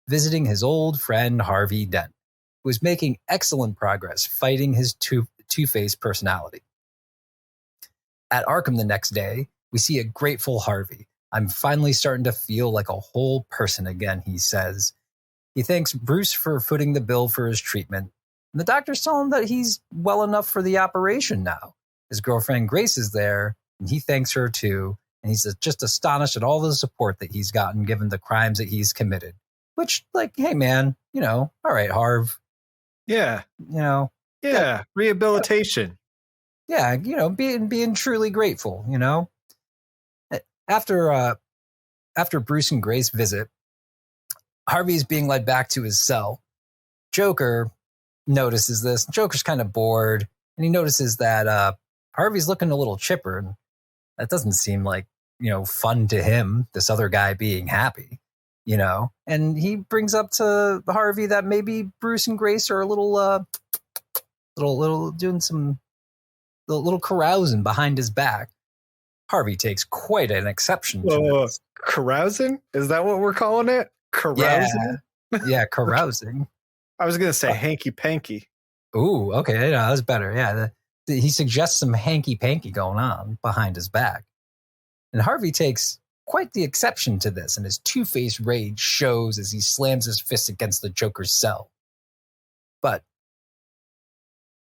visiting his old friend Harvey Dent, who is making excellent progress fighting his two-faced personality. At Arkham the next day, we see a grateful Harvey. I'm finally starting to feel like a whole person again, he says. He thanks Bruce for footing the bill for his treatment, and the doctors tell him that he's well enough for the operation now. His girlfriend Grace is there, and he thanks her too. And he's just astonished at all the support that he's gotten given the crimes that he's committed. Which, like, hey, man, all right, Harv. Yeah. Yeah. Rehabilitation. Yeah, being truly grateful, After Bruce and Grace visit, Harvey's being led back to his cell. Joker notices this. Joker's kind of bored, and he notices that Harvey's looking a little chipper, and that doesn't seem like, fun to him, this other guy being happy, And he brings up to Harvey that maybe Bruce and Grace are a little doing some little carousing behind his back. Harvey takes quite an exception to this. Carousing? Is that what we're calling it? Carousing? Yeah, carousing. I was going to say hanky-panky. Ooh, okay. Yeah, that's better. Yeah. He suggests some hanky-panky going on behind his back. And Harvey takes quite the exception to this, and his two-faced rage shows as he slams his fist against the Joker's cell. But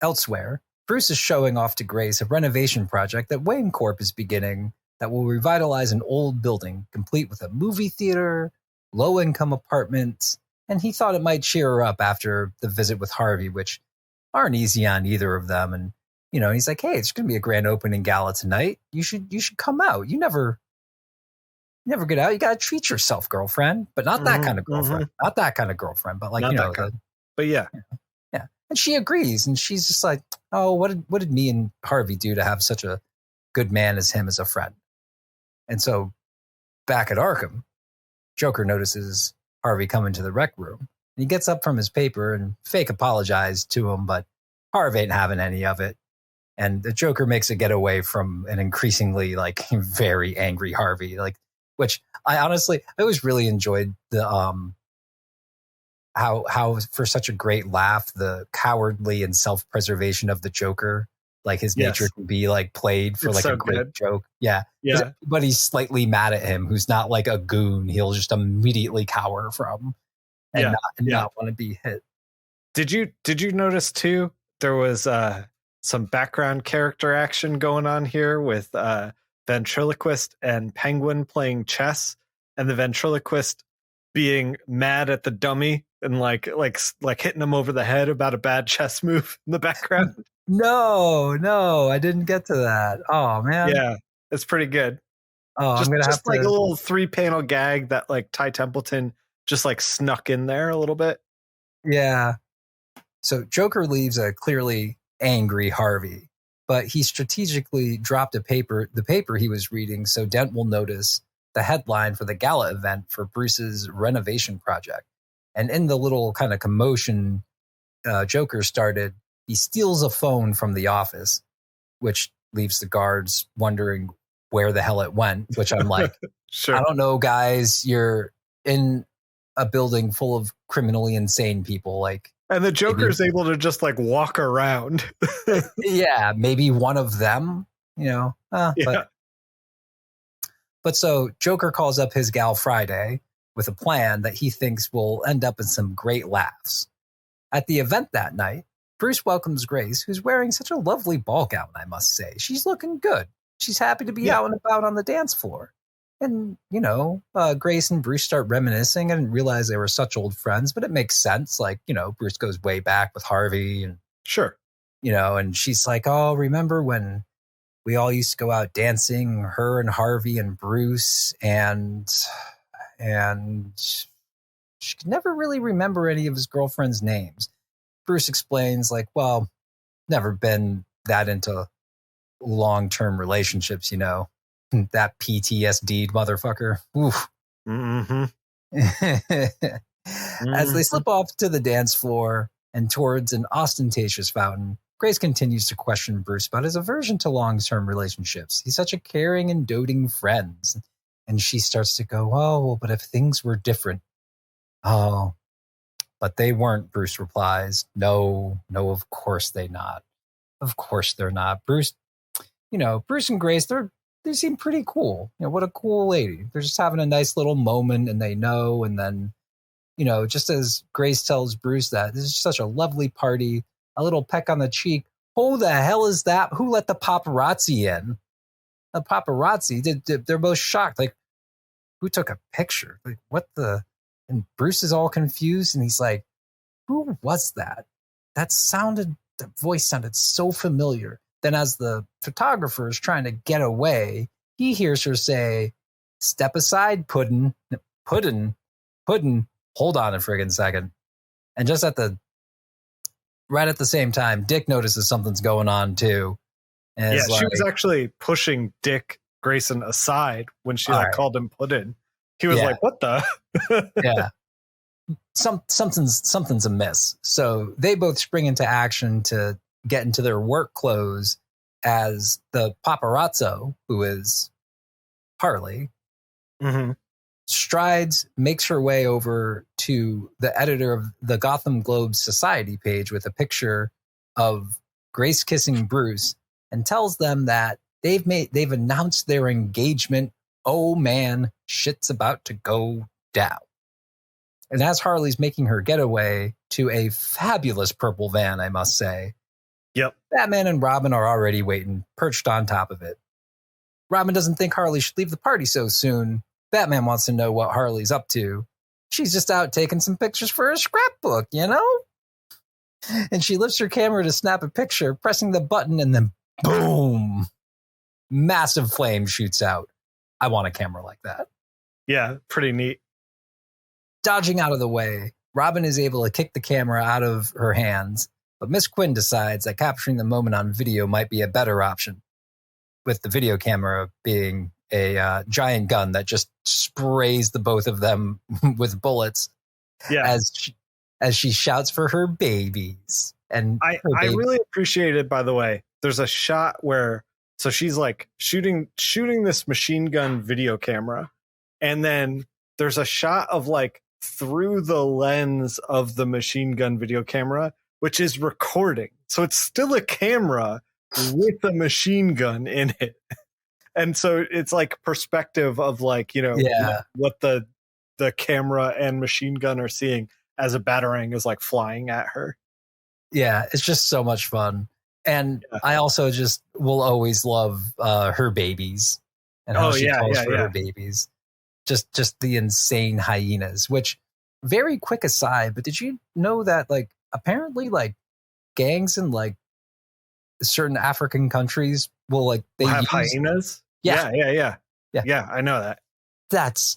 elsewhere, Bruce is showing off to Grace a renovation project that Wayne Corp is beginning that will revitalize an old building, complete with a movie theater, low-income apartments, and he thought it might cheer her up after the visit with Harvey, which aren't easy on either of them. And, he's like, hey, it's going to be a grand opening gala tonight. You should come out. You never get out. You got to treat yourself, girlfriend, but not that kind of girlfriend. Not that kind of girlfriend, but like, but yeah. Yeah. And she agrees, and she's just like, oh, what did me and Harvey do to have such a good man as him as a friend? And so back at Arkham, Joker notices Harvey come into the rec room, and he gets up from his paper and fake apologizes to him, but Harvey ain't having any of it. And the Joker makes a getaway from an increasingly like very angry Harvey, which I always really enjoyed the how for such a great laugh, the cowardly and self-preservation of the Joker, like his nature can be like played for a great joke. Yeah. But he's slightly mad at him, who's not like a goon. He'll just immediately cower from and not want to be hit. Did you notice too? There was some background character action going on here with ventriloquist and Penguin playing chess, and the ventriloquist being mad at the dummy and like hitting him over the head about a bad chess move in the background. No, I didn't get to that. Oh man. Yeah, it's pretty good. Oh, I'm gonna have to, like a little 3-panel gag that like Ty Templeton just like snuck in there a little bit. Yeah. So Joker leaves a clearly angry Harvey, but he strategically dropped the paper he was reading so Dent will notice the headline for the gala event for Bruce's renovation project. And in the little kind of commotion Joker started, he steals a phone from the office, which leaves the guards wondering where the hell it went, which I'm like, sure. I don't know, guys, you're in a building full of criminally insane people. And the Joker is able to just like walk around. Yeah, maybe one of them, But so Joker calls up his gal Friday with a plan that he thinks will end up in some great laughs. At the event that night, Bruce welcomes Grace, who's wearing such a lovely ball gown, I must say. She's looking good. She's happy to be out and about on the dance floor. And, Grace and Bruce start reminiscing. I didn't realize they were such old friends, but it makes sense. Like, Bruce goes way back with Harvey. And sure. And she's like, oh, remember when we all used to go out dancing, her and Harvey and Bruce, and she could never really remember any of his girlfriend's names. Bruce explains, like, well, never been that into long-term relationships, that PTSD motherfucker. Oof. Mm-hmm. As they slip off to the dance floor and towards an ostentatious fountain, Grace continues to question Bruce about his aversion to long-term relationships. He's such a caring and doting friend. And she starts to go, oh, well, but if things were different. Oh, but they weren't, Bruce replies. No, of course they're not. Of course they're not. Bruce, Bruce and Grace, they seem pretty cool. What a cool lady. They're just having a nice little moment and they know. And then, just as Grace tells Bruce that this is such a lovely party, a little peck on the cheek Who the hell is that? Who let the paparazzi in? The paparazzi, they're both shocked. Like, who took a picture? Like, what the? And Bruce is all confused, and he's like, who was that? The voice sounded so familiar. Then as the photographer is trying to get away, he hears her say, step aside, Puddin', Puddin', Puddin'. Hold on a friggin' second. And just right at the same time, Dick notices something's going on too. And yeah, she was actually pushing Dick Grayson aside when she called him Puddin'. He was like, what the? Yeah. Something's amiss. So they both spring into action to get into their work clothes as the paparazzo, who is Harley, strides, makes her way over to the editor of the Gotham Globe Society page with a picture of Grace kissing Bruce and tells them that they've announced their engagement. Oh man, shit's about to go down. And as Harley's making her getaway to a fabulous purple van, I must say, yep, Batman and Robin are already waiting, perched on top of it. Robin doesn't think Harley should leave the party so soon. Batman wants to know what Harley's up to. She's just out taking some pictures for her scrapbook, you know? And she lifts her camera to snap a picture, pressing the button, and then boom! Massive flame shoots out. I want a camera like that. Yeah, pretty neat. Dodging out of the way, Robin is able to kick the camera out of her hands, but Miss Quinn decides that capturing the moment on video might be a better option, with the video camera being a giant gun that just sprays the both of them with bullets. Yeah. As she shouts for her babies. And I really appreciated, by the way, there's a shot where so she's like shooting this machine gun video camera, and then there's a shot of like through the lens of the machine gun video camera, which is recording. So it's still a camera with a machine gun in it. And so it's like perspective of like, you know, what the camera and machine gun are seeing as a batarang is like flying at her. Yeah, it's just so much fun. And I also just will always love her babies and how she calls for her babies. Just the insane hyenas, which very quick aside, but did you know that like apparently like gangs in like certain African countries will like they have hyenas? Yeah, I know that. That's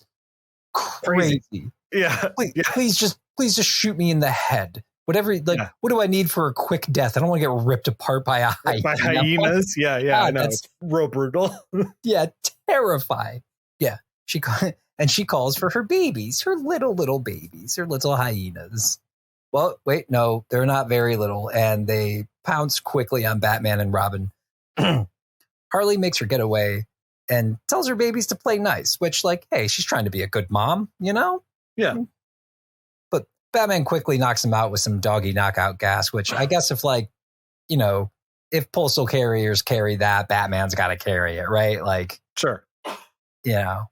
crazy. Yeah. Please just shoot me in the head. Whatever, like, what do I need for a quick death? I don't want to get ripped apart by a hyena. By hyenas? Yeah, God, I know. It's real brutal. Yeah, terrifying. Yeah, she calls for her babies, her little babies, her little hyenas. Well, wait, no, they're not very little, and they pounce quickly on Batman and Robin. Harley makes her get away and tells her babies to play nice, which, like, hey, she's trying to be a good mom, you know? Yeah. But Batman quickly knocks him out with some doggy knockout gas, which I guess if, like, you know, if postal carriers carry that, Batman's got to carry it, right? Like, sure. You know.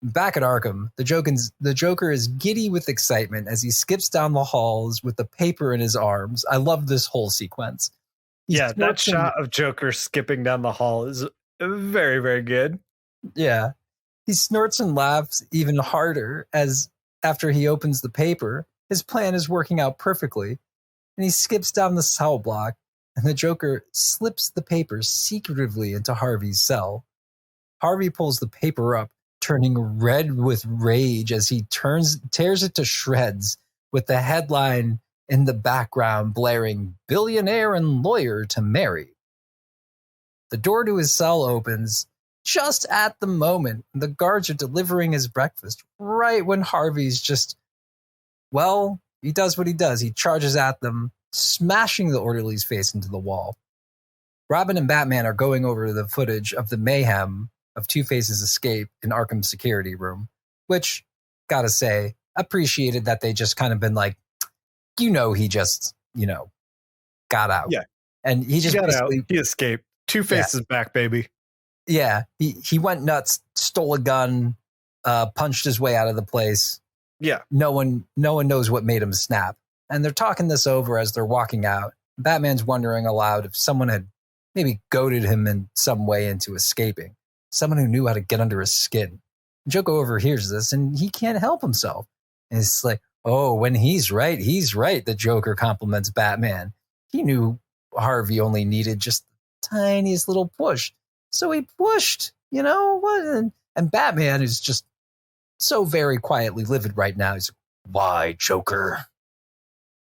Back at Arkham, the Joker is giddy with excitement as he skips down the halls with the paper in his arms. I love this whole sequence. That shot of Joker skipping down the hall is very, very good. Yeah. He snorts and laughs even harder as after he opens the paper, his plan is working out perfectly, and he skips down the cell block, and the Joker slips the paper secretively into Harvey's cell. Harvey pulls the paper up, turning red with rage as he tears it to shreds with the headline in the background blaring, "Billionaire and lawyer to marry." The door to his cell opens just at the moment the guards are delivering his breakfast, right when Harvey's just, well, he does what he does. He charges at them, smashing the orderly's face into the wall. Robin and Batman are going over the footage of the mayhem of Two-Face's escape in Arkham's security room, which, gotta say, appreciated that they just kind of been like, he just, got out. Yeah. And he just got out. He escaped. Two-Face is back, baby. Yeah. He went nuts, stole a gun, punched his way out of the place. Yeah. No one knows what made him snap. And they're talking this over as they're walking out. Batman's wondering aloud if someone had maybe goaded him in some way into escaping. Someone who knew how to get under his skin. Joker overhears this and he can't help himself. And it's like, oh, when he's right, the Joker compliments Batman. He knew Harvey only needed just the tiniest little push. So he pushed, you know? And Batman is just so very quietly livid right now. He's like, why, Joker?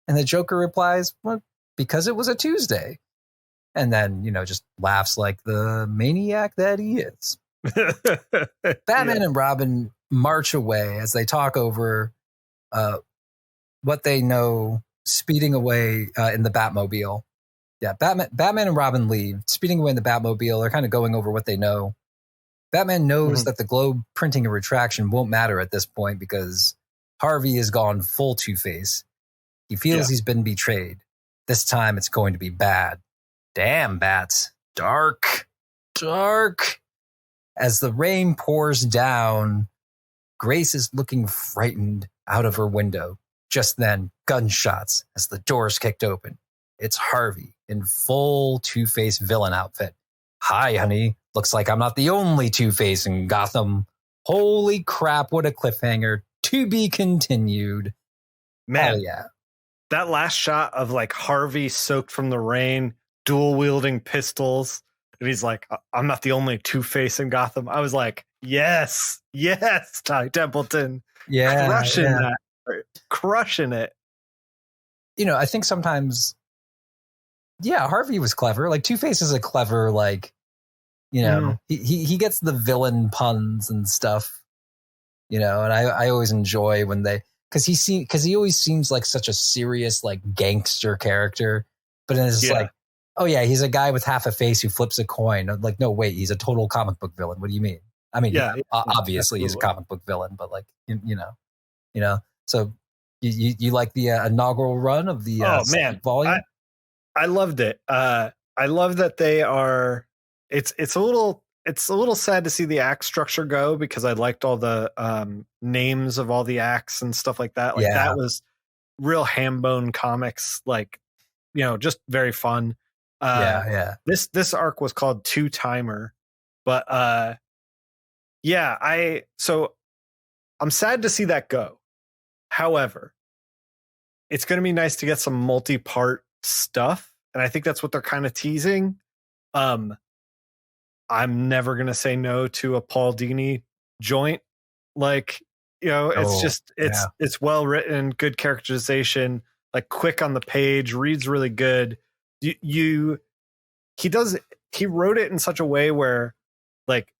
And the Joker replies, well, because it was a Tuesday. And then, just laughs like the maniac that he is. Batman and Robin march away as they talk over what they know, speeding away in the Batmobile. Yeah, Batman and Robin leave, speeding away in the Batmobile. They're kind of going over what they know. Batman knows that the globe printing a retraction won't matter at this point because Harvey has gone full Two-Face. He feels he's been betrayed. This time it's going to be bad. Damn, Bats. Dark. As the rain pours down, Grace is looking frightened out of her window. Just then, gunshots as the doors kicked open. It's Harvey in full Two-Face villain outfit. Hi, honey. Looks like I'm not the only Two-Face in Gotham. Holy crap, what a cliffhanger. To be continued. Man, hell yeah. That last shot of like Harvey soaked from the rain, dual wielding pistols. And he's like, I'm not the only Two-Face in Gotham. I was like, yes, Ty Templeton. Yeah. Crushing it. I think sometimes, Harvey was clever. Like Two-Face is a clever, like, he gets the villain puns and stuff, and I always enjoy when because he always seems like such a serious, like, gangster character. But then it's like, oh yeah, he's a guy with half a face who flips a coin. I'm like, no, wait, he's a total comic book villain. What do you mean? I mean, obviously absolutely. He's a comic book villain, but like, So you like the inaugural run of the volume? I loved it. I love that they are. It's a little sad to see the act structure go because I liked all the names of all the acts and stuff like that. Like that was real ham bone comics. Like, just very fun. This arc was called Two Timer, but I'm sad to see that go. However, it's going to be nice to get some multi-part stuff, and I think that's what they're kind of teasing. I'm never going to say no to a Paul Dini joint. Like, it's well written, good characterization, like quick on the page, reads really good. He wrote it in such a way where like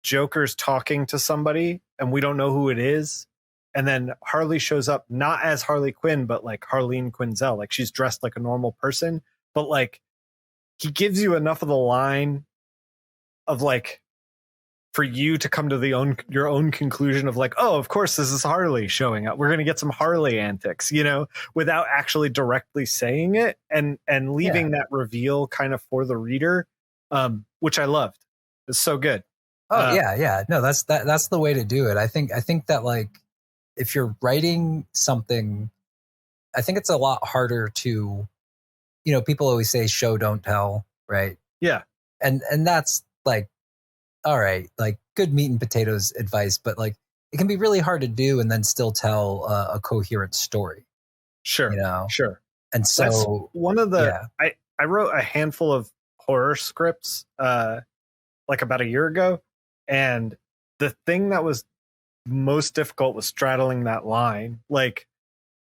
Joker's talking to somebody and we don't know who it is. And then Harley shows up not as Harley Quinn, but like Harleen Quinzel. Like she's dressed like a normal person, but like he gives you enough of the line of like for you to come to your own conclusion of like, oh, of course this is Harley showing up. We're going to get some Harley antics, without actually directly saying it and leaving that reveal kind of for the reader, which I loved. It's so good. Oh yeah. No, that's the way to do it. I think that like if you're writing something, I think it's a lot harder to, people always say show don't tell, right? Yeah. And that's like, all right, like good meat and potatoes advice, but like it can be really hard to do and then still tell a coherent story. Sure. Sure. And so that's one of the, I wrote a handful of horror scripts like about a year ago. And the thing that was most difficult was straddling that line. Like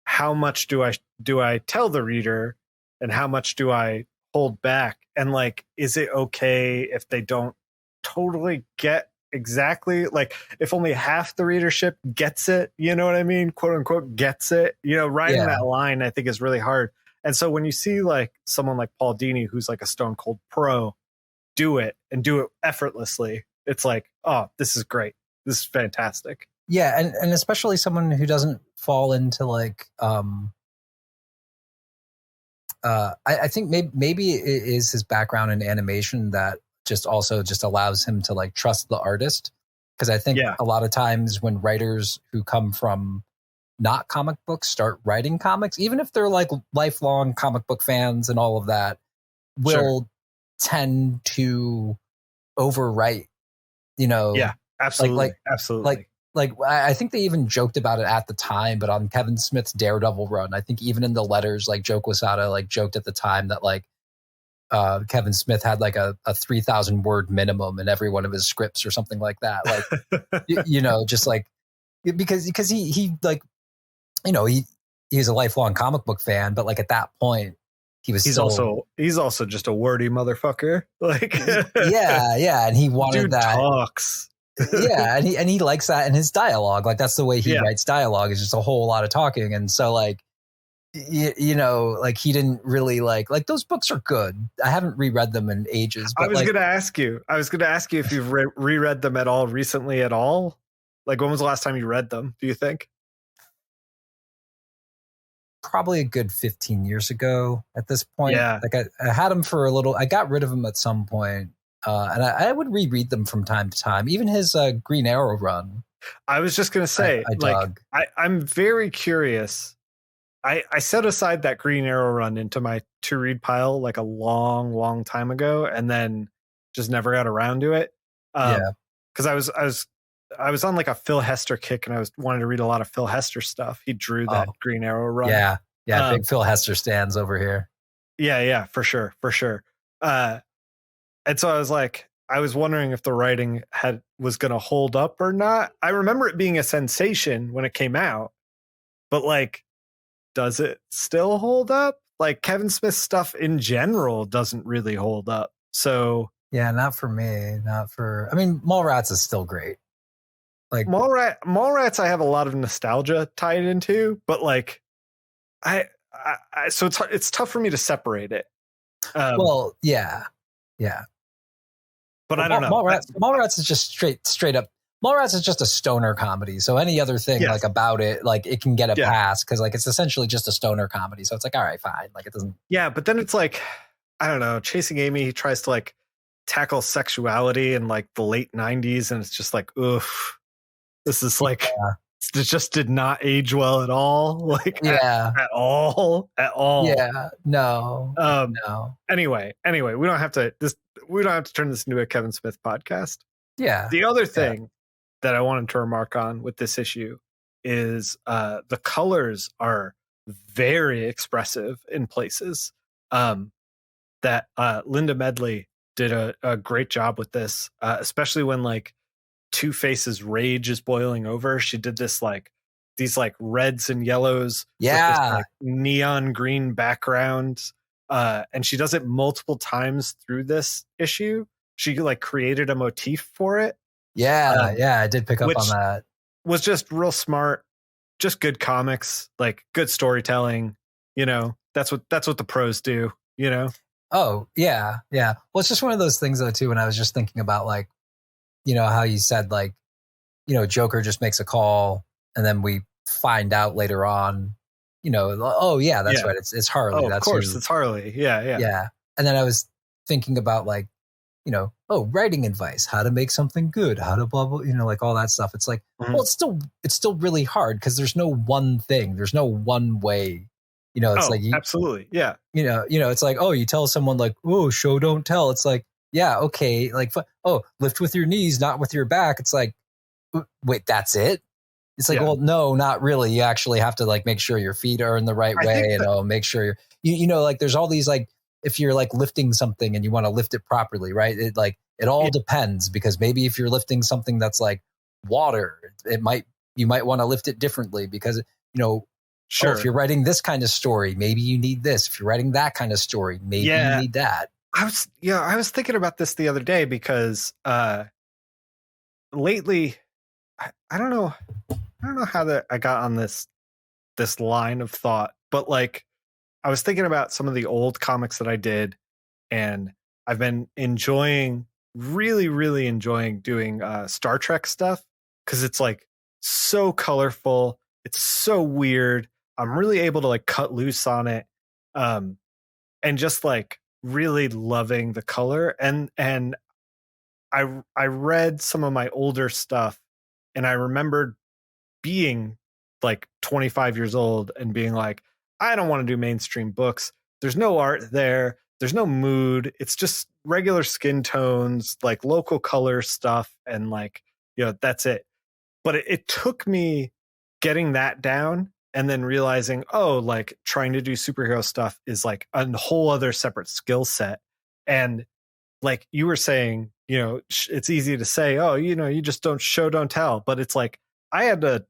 how much do I tell the reader and how much do I hold back? And like, is it okay if they don't totally get exactly, like if only half the readership gets it, you know what I mean? Quote unquote gets it, writing that line I think is really hard. And so when you see like someone like Paul Dini, who's like a stone cold pro, do it effortlessly, it's like, oh, this is great. This is fantastic. Yeah. And especially someone who doesn't fall into like, I think maybe it is his background in animation that just allows him to like trust the artist. Because I think a lot of times when writers who come from not comic books start writing comics, even if they're like lifelong comic book fans and all of that, will tend to overwrite, Yeah, absolutely. Absolutely. Like I think they even joked about it at the time, but on Kevin Smith's Daredevil run, I think even in the letters, like Joe Quesada like joked at the time that like Kevin Smith had like a 3,000 word minimum in every one of his scripts or something like that. Like, just like because he like, he's a lifelong comic book fan, but like at that point he's also just a wordy motherfucker. Like, yeah. And he wanted dude that. Talks. Yeah. And he likes that in his dialogue. Like that's the way he writes dialogue, is just a whole lot of talking. And so like, like he didn't really like those books are good. I haven't reread them in ages. But I was going to ask you if you've reread them at all recently at all. Like when was the last time you read them, do you think? Probably a good 15 years ago at this point. Yeah. Like I had them for a little, I got rid of them at some point. And I would reread them from time to time, even his Green Arrow run. I was just going to say, I'm very curious. I set aside that Green Arrow run into my to read pile like a long, long time ago, and then just never got around to it. Because I was on like a Phil Hester kick, and I wanted to read a lot of Phil Hester stuff. He drew that Green Arrow run. Yeah, big Phil Hester stands over here. Yeah, for sure. And so I was wondering if the writing was going to hold up or not. I remember it being a sensation when it came out, but like, does it still hold up? Like Kevin Smith's stuff in general doesn't really hold up. So yeah, not for me. I mean, Mallrats is still great. Like Mallrats, I have a lot of nostalgia tied into, but like, so it's tough for me to separate it. Well, yeah. But I don't know. Mallrats is just straight up. Mallrats is just a stoner comedy. So any other thing like about it, like it can get a pass because like it's essentially just a stoner comedy. So it's like, all right, fine. Like it doesn't. Yeah, but then it's like, I don't know. Chasing Amy, he tries to like tackle sexuality in like the late 90s, and it's just like, oof. This is like, it just did not age well at all. Like, at all. Yeah, no. No. Anyway, we don't have to turn this into a Kevin Smith podcast. Yeah. The other thing that I wanted to remark on with this issue is the colors are very expressive in places. That Linda Medley did a great job with this, especially when like Two-Face's rage is boiling over. She did this like these like reds and yellows with this, like, neon green background, and she does it multiple times through this issue. She like created a motif for it. I did pick up on that. Was just real smart, just good comics, like good storytelling. That's what the pros do. Oh yeah. Well, it's just one of those things though too. When I was just thinking about like, how you said like, Joker just makes a call and then we find out later on, that's right. It's Harley. Oh, that's of course, it's Harley. Yeah. And then I was thinking about like, writing advice, how to make something good, how to blah, blah, like all that stuff. It's like, well, it's still really hard because there's no one thing. There's no one way, it's like, absolutely. Yeah. It's like, oh, you tell someone like, oh, show, don't tell. It's like, yeah. Okay. Like, oh, lift with your knees, not with your back. It's like, wait, that's it. It's like, well, no, not really. You actually have to like make sure your feet are in the right way and make sure you're, like there's all these like, if you're like lifting something and you want to lift it properly, right? It all depends, because maybe if you're lifting something that's like water, you might want to lift it differently because, sure. If you're writing this kind of story, maybe you need this. If you're writing that kind of story, maybe you need that. I was thinking about this the other day because lately, I don't know how I got on this line of thought, but like I was thinking about some of the old comics that I did, and I've been really, really enjoying doing Star Trek stuff because it's like so colorful. It's so weird. I'm really able to like cut loose on it, and just like really loving the color. And I read some of my older stuff, and I remembered being like 25 years old and being like, I don't want to do mainstream books. There's no art there. There's no mood. It's just regular skin tones, like local color stuff. And like, that's it. But it took me getting that down and then realizing, oh, like trying to do superhero stuff is like a whole other separate skill set. And like you were saying, it's easy to say, oh, you just don't tell. But it's like I had to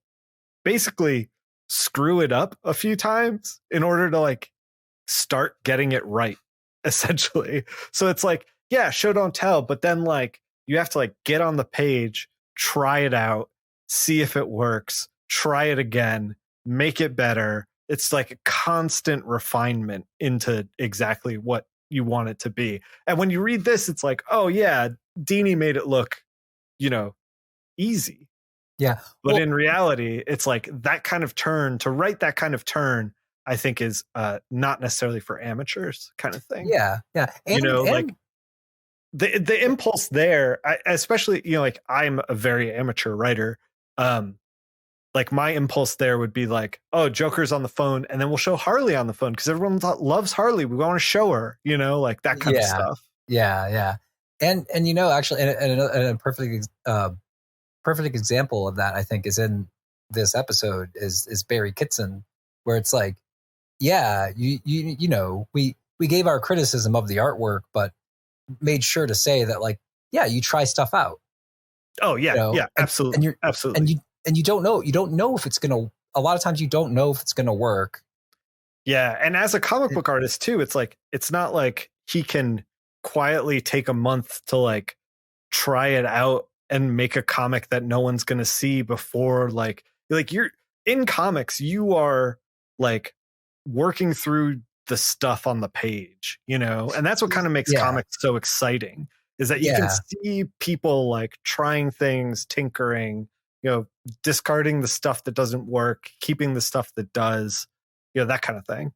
basically screw it up a few times in order to like start getting it right, essentially. So it's like, yeah, show don't tell, but then like you have to like get on the page, try it out, see if it works, try it again, make it better. It's like a constant refinement into exactly what you want it to be. And when you read this, it's like, oh yeah, Dini made it look, easy. Yeah. But in reality, it's like that kind of turn, to write that kind of turn, I think is not necessarily for amateurs kind of thing. Yeah. Yeah. And like the impulse there, especially, like I'm a very amateur writer. Like my impulse there would be like, oh, Joker's on the phone, and then we'll show Harley on the phone because everyone loves Harley. We want to show her, like that kind of stuff. Yeah, yeah, and actually, and a perfect example of that, I think, is in this episode is Barry Kitson, where it's like, yeah, we gave our criticism of the artwork, but made sure to say that like, yeah, you try stuff out. Oh yeah, yeah, absolutely, absolutely. And you don't know if it's gonna. A lot of times, you don't know if it's gonna work. Yeah, and as a comic book artist too, it's like it's not like he can quietly take a month to like try it out and make a comic that no one's gonna see before. Like you're in comics, you are like working through the stuff on the page, and that's what kind of makes comics so exciting. Is that you can see people like trying things, tinkering, discarding the stuff that doesn't work, keeping the stuff that does, that kind of thing.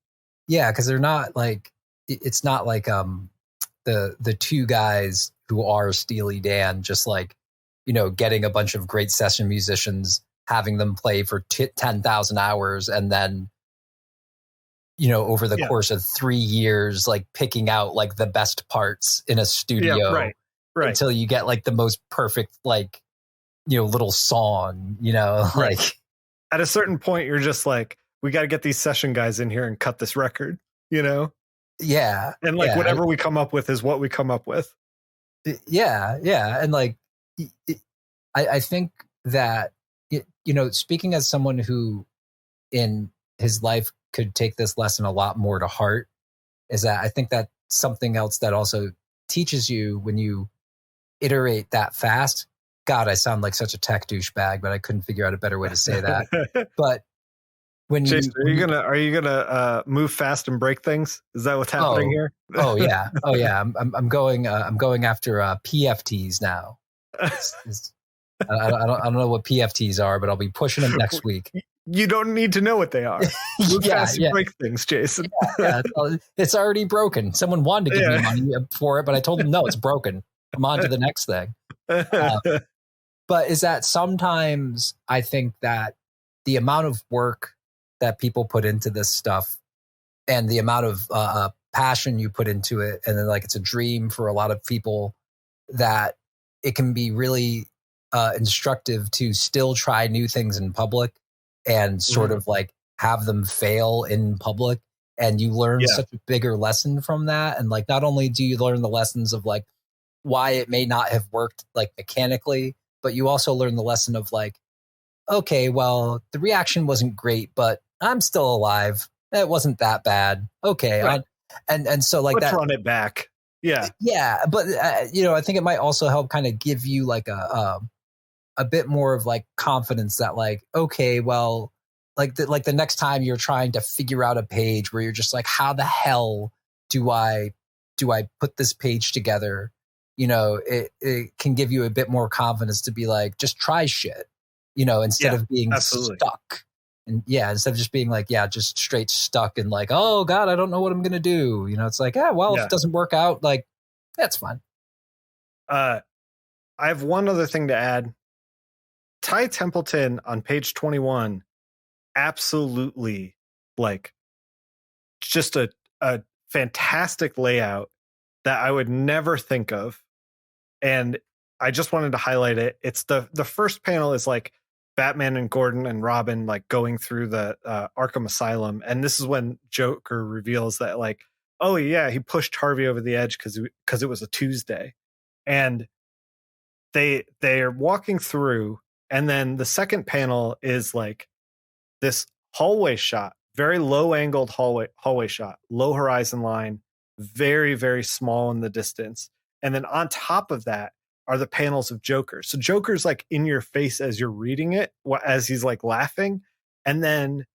Yeah, because they're not like, it's not like the two guys who are Steely Dan just like, getting a bunch of great session musicians, having them play for 10,000 hours, and then over the course of 3 years, like picking out like the best parts in a studio, right. Until you get like the most perfect like little song, like right. At a certain point you're just like, we got to get these session guys in here and cut this record, yeah, and like whatever we come up with is what we come up with. Yeah, and like I think that speaking as someone who in his life could take this lesson a lot more to heart, is that I think that something else that also teaches you when you iterate that fast. God, I sound like such a tech douchebag, but I couldn't figure out a better way to say that. But when Jason, are you gonna move fast and break things? Is that what's happening here? Oh yeah. I'm going after PFTs now. I don't know what PFTs are, but I'll be pushing them next week. You don't need to know what they are. Move fast and break things, Jason. It's already broken. Someone wanted to give me money for it, but I told them no, it's broken. I'm on to the next thing. But is that sometimes I think that the amount of work that people put into this stuff and the amount of passion you put into it, and then like it's a dream for a lot of people, that it can be really instructive to still try new things in public and sort of like have them fail in public. And you learn such a bigger lesson from that. And like, not only do you learn the lessons of like why it may not have worked like mechanically, but you also learn the lesson of like, okay, well, the reaction wasn't great, but I'm still alive. It wasn't that bad. Okay. Right. And so like let's run it back. Yeah. Yeah. But, I think it might also help kind of give you like a bit more of like confidence that like, okay, well, like the next time you're trying to figure out a page where you're just like, how the hell do I put this page together? It can give you a bit more confidence to be like, just try shit, instead of being stuck. And instead of just being like, just straight stuck and like, oh God, I don't know what I'm going to do. It's like, if it doesn't work out, like, that's fine. I have one other thing to add. Ty Templeton on page 21 absolutely like just a fantastic layout that I would never think of. And I just wanted to highlight it. It's the first panel is like Batman and Gordon and Robin like going through the Arkham Asylum, and this is when Joker reveals that like, oh yeah, he pushed Harvey over the edge because it was a Tuesday, and they're walking through, and then the second panel is like this hallway shot, very low angled hallway shot, low horizon line, very very small in the distance, and then on top of that are the panels of Joker. So Joker's like in your face as you're reading it, as he's like laughing. And then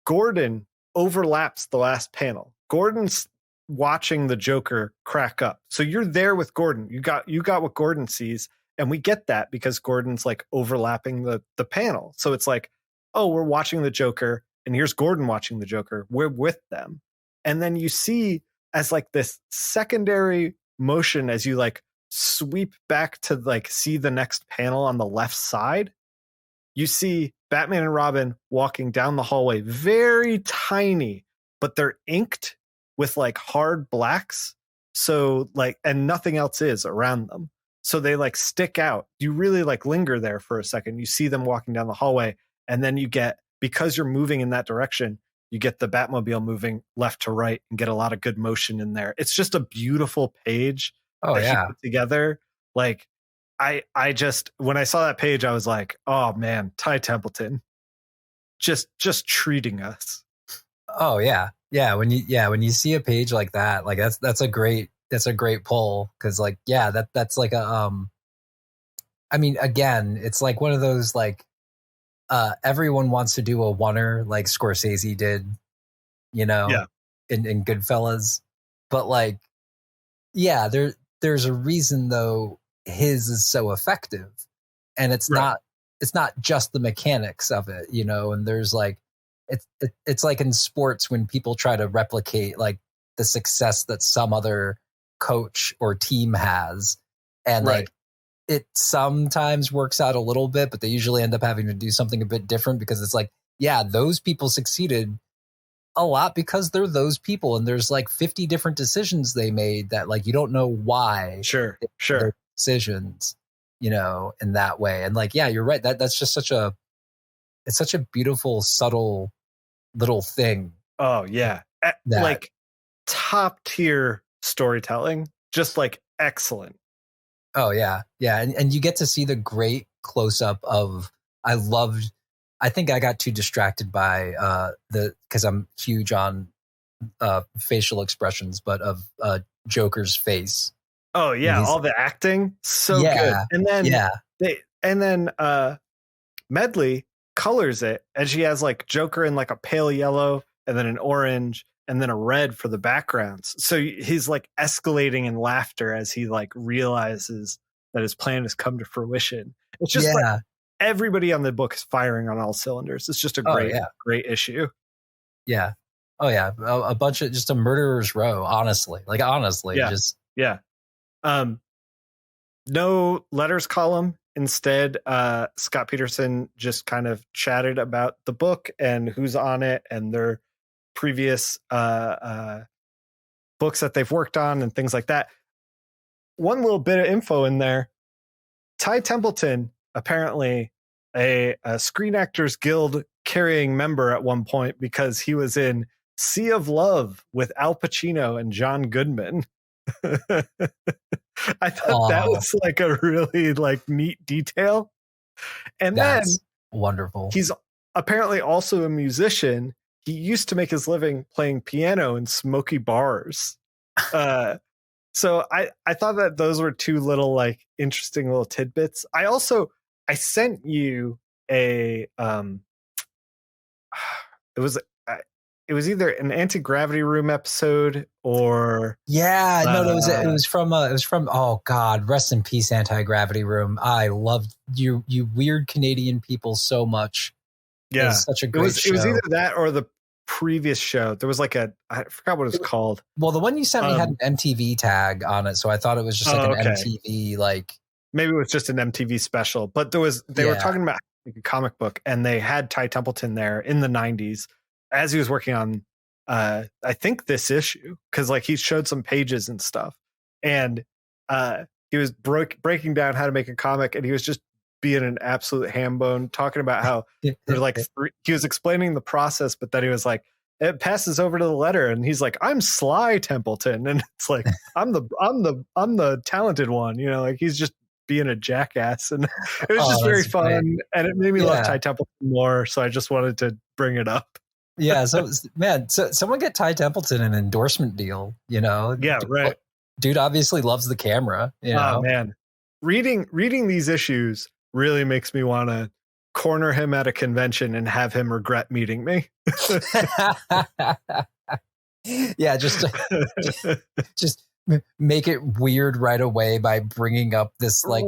Gordon overlaps the last panel. Gordon's watching the Joker crack up. So you're there with Gordon. You got what Gordon sees. And we get that because Gordon's like overlapping the panel. So it's like, oh, we're watching the Joker and here's Gordon watching the Joker. We're with them. And then you see as like this secondary motion as you like sweep back to like see the next panel on the left side, you see Batman and Robin walking down the hallway, very tiny, but they're inked with like hard blacks. So like, and nothing else is around them. So they like stick out. You really like linger there for a second. You see them walking down the hallway, and then you get, because you're moving in that direction, you get the Batmobile moving left to right and get a lot of good motion in there. It's just a beautiful page. Oh yeah. Together. Like I just, when I saw that page, I was like, oh man, Ty Templeton just treating us. Oh yeah. Yeah. When you see a page like that, like that's a great pull. Cause like, yeah, that's like a, I mean, again, it's like one of those, like, everyone wants to do a oneer like Scorsese did, you know, in Goodfellas, but like, yeah, there's a reason though his is so effective, and it's not just the mechanics of it, you know. And there's like, it's like in sports when people try to replicate like the success that some other coach or team has, and like it sometimes works out a little bit, but they usually end up having to do something a bit different, because it's like, yeah, those people succeeded a lot because they're those people, and there's like 50 different decisions they made that like you don't know why. Sure Decisions, you know, in that way. And like, yeah, you're right, that's just such a beautiful, subtle little thing. Oh yeah, like top tier storytelling, just like excellent. Oh yeah. And you get to see the great close up of, I think I got too distracted by because I'm huge on facial expressions, but of Joker's face. Oh yeah, all the acting, so good. And then Medley colors it, and she has like Joker in like a pale yellow, and then an orange, and then a red for the backgrounds. So he's like escalating in laughter as he like realizes that his plan has come to fruition. It's just like everybody on the book is firing on all cylinders. It's just a great issue. Yeah. Oh yeah. A bunch of just a murderer's row, honestly. Like honestly, just. Yeah. No letters column. Instead, Scott Peterson just kind of chatted about the book and who's on it and their previous books that they've worked on and things like that. One little bit of info in there. Ty Templeton, apparently a Screen Actors Guild carrying member at one point, because he was in Sea of Love with Al Pacino and John Goodman. I thought that was like a really like neat detail. And that's wonderful. He's apparently also a musician. He used to make his living playing piano in smoky bars. So I thought that those were two little like interesting little tidbits. I sent you a it was either an Anti-Gravity Room episode or it was from oh god, rest in peace, Anti-Gravity Room. I loved you weird Canadian people so much. Yeah, it's such a great show. It was either that or the previous show. There was like I forgot what it was called. Well, the one you sent me had an MTV tag on it, so I thought it was just like an MTV like. Maybe it was just an MTV special, but they were talking about like a comic book, and they had Ty Templeton there in the 90s as he was working on I think this issue, because like he showed some pages and stuff, and he was breaking down how to make a comic, and he was just being an absolute ham bone, talking about how there's like he was explaining the process, but then he was like, it passes over to the letter, and he's like, I'm Sly Templeton, and it's like I'm the talented one, you know, like he's just being a jackass, and it was just very fun, and it made me love Ty Templeton more, so I just wanted to bring it up. Yeah, so man, so someone get Ty Templeton an endorsement deal, you know? Yeah, right. Dude obviously loves the camera, you know? Oh man, reading these issues really makes me want to corner him at a convention and have him regret meeting me. Yeah, just make it weird right away by bringing up this like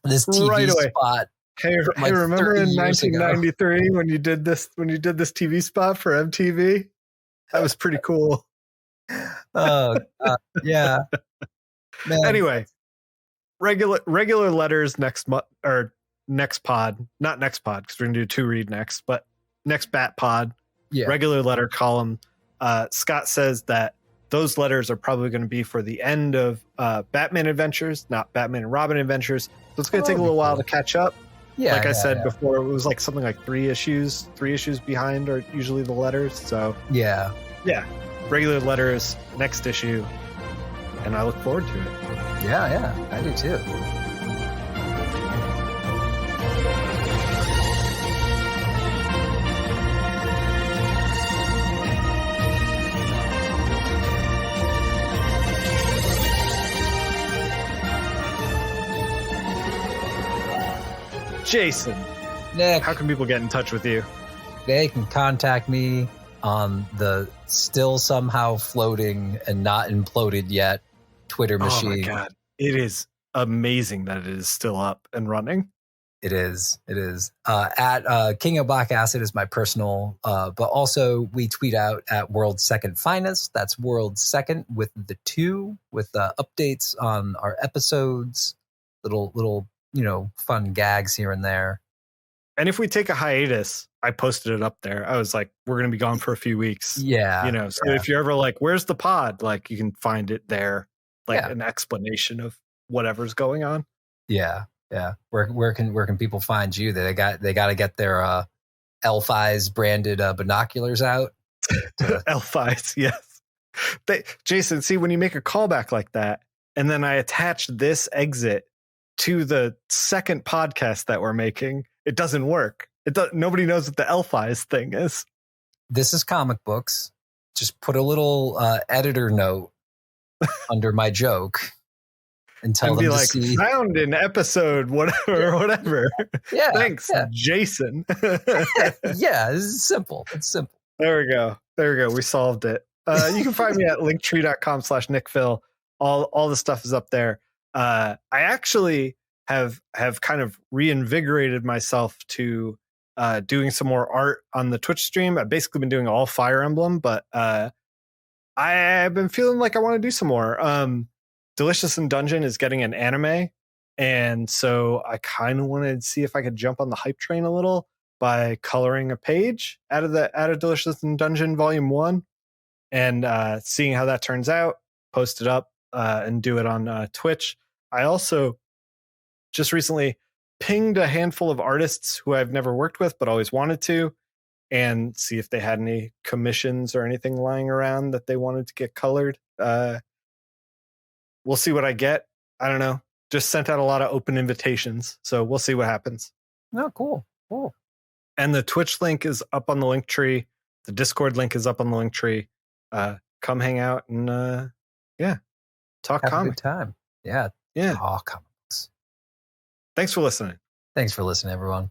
this TV spot. Hey, remember in 1993 when you did this TV spot for MTV? That was pretty cool. Oh, yeah. Man. Anyway, regular letters next month, or next pod, not next pod, because we're gonna do 2 read next, but next Bat pod. Yeah. Regular letter column. Scott says that those letters are probably going to be for the end of Batman Adventures, not Batman and Robin Adventures. So it's going to take a little while to catch up. Yeah, like I said before, it was like something like 3 issues behind are usually the letters. So yeah, regular letters next issue, and I look forward to it. Yeah, I do too. Jason, Nick, how can people get in touch with you? They can contact me on the still somehow floating and not imploded yet Twitter machine. Oh my God. It is amazing that it is still up and running. It is. At King of Black Acid is my personal, but also we tweet out at World's Second Finest. That's World's Second with the 2, with updates on our episodes, little fun gags here and there. And if we take a hiatus, I posted it up there. I was like, we're going to be gone for a few weeks. Yeah. So if you're ever like, where's the pod? Like you can find it there, like an explanation of whatever's going on. Yeah. Where can people find you? They got to get their Elf-Eyes branded binoculars out. Elf-Eyes, yes. Jason, see, when you make a callback like that, and then I attach this exit to the second podcast that we're making, it doesn't work. Nobody knows what the Elf-Eyes thing is. This is comic books. Just put a little editor note under my joke and tell them to like, see. Found in episode whatever. Yeah. Thanks, Jason. Yeah, it's simple. There we go. We solved it. You can find me at linktree.com/Nickfil. All the stuff is up there. I actually have kind of reinvigorated myself to doing some more art on the Twitch stream. I've basically been doing all Fire Emblem, but I've been feeling like I want to do some more. Delicious in Dungeon is getting an anime, and so I kind of wanted to see if I could jump on the hype train a little by coloring a page out of Delicious in Dungeon Volume 1 and seeing how that turns out, post it up and do it on Twitch. I also just recently pinged a handful of artists who I've never worked with but always wanted to, and see if they had any commissions or anything lying around that they wanted to get colored. We'll see what I get. I don't know. Just sent out a lot of open invitations, so we'll see what happens. Oh, cool. And the Twitch link is up on the link tree. The Discord link is up on the link tree. Come hang out and talk Have comic. A good time. Yeah. Yeah. Talk comics. Thanks for listening. Thanks for listening, everyone.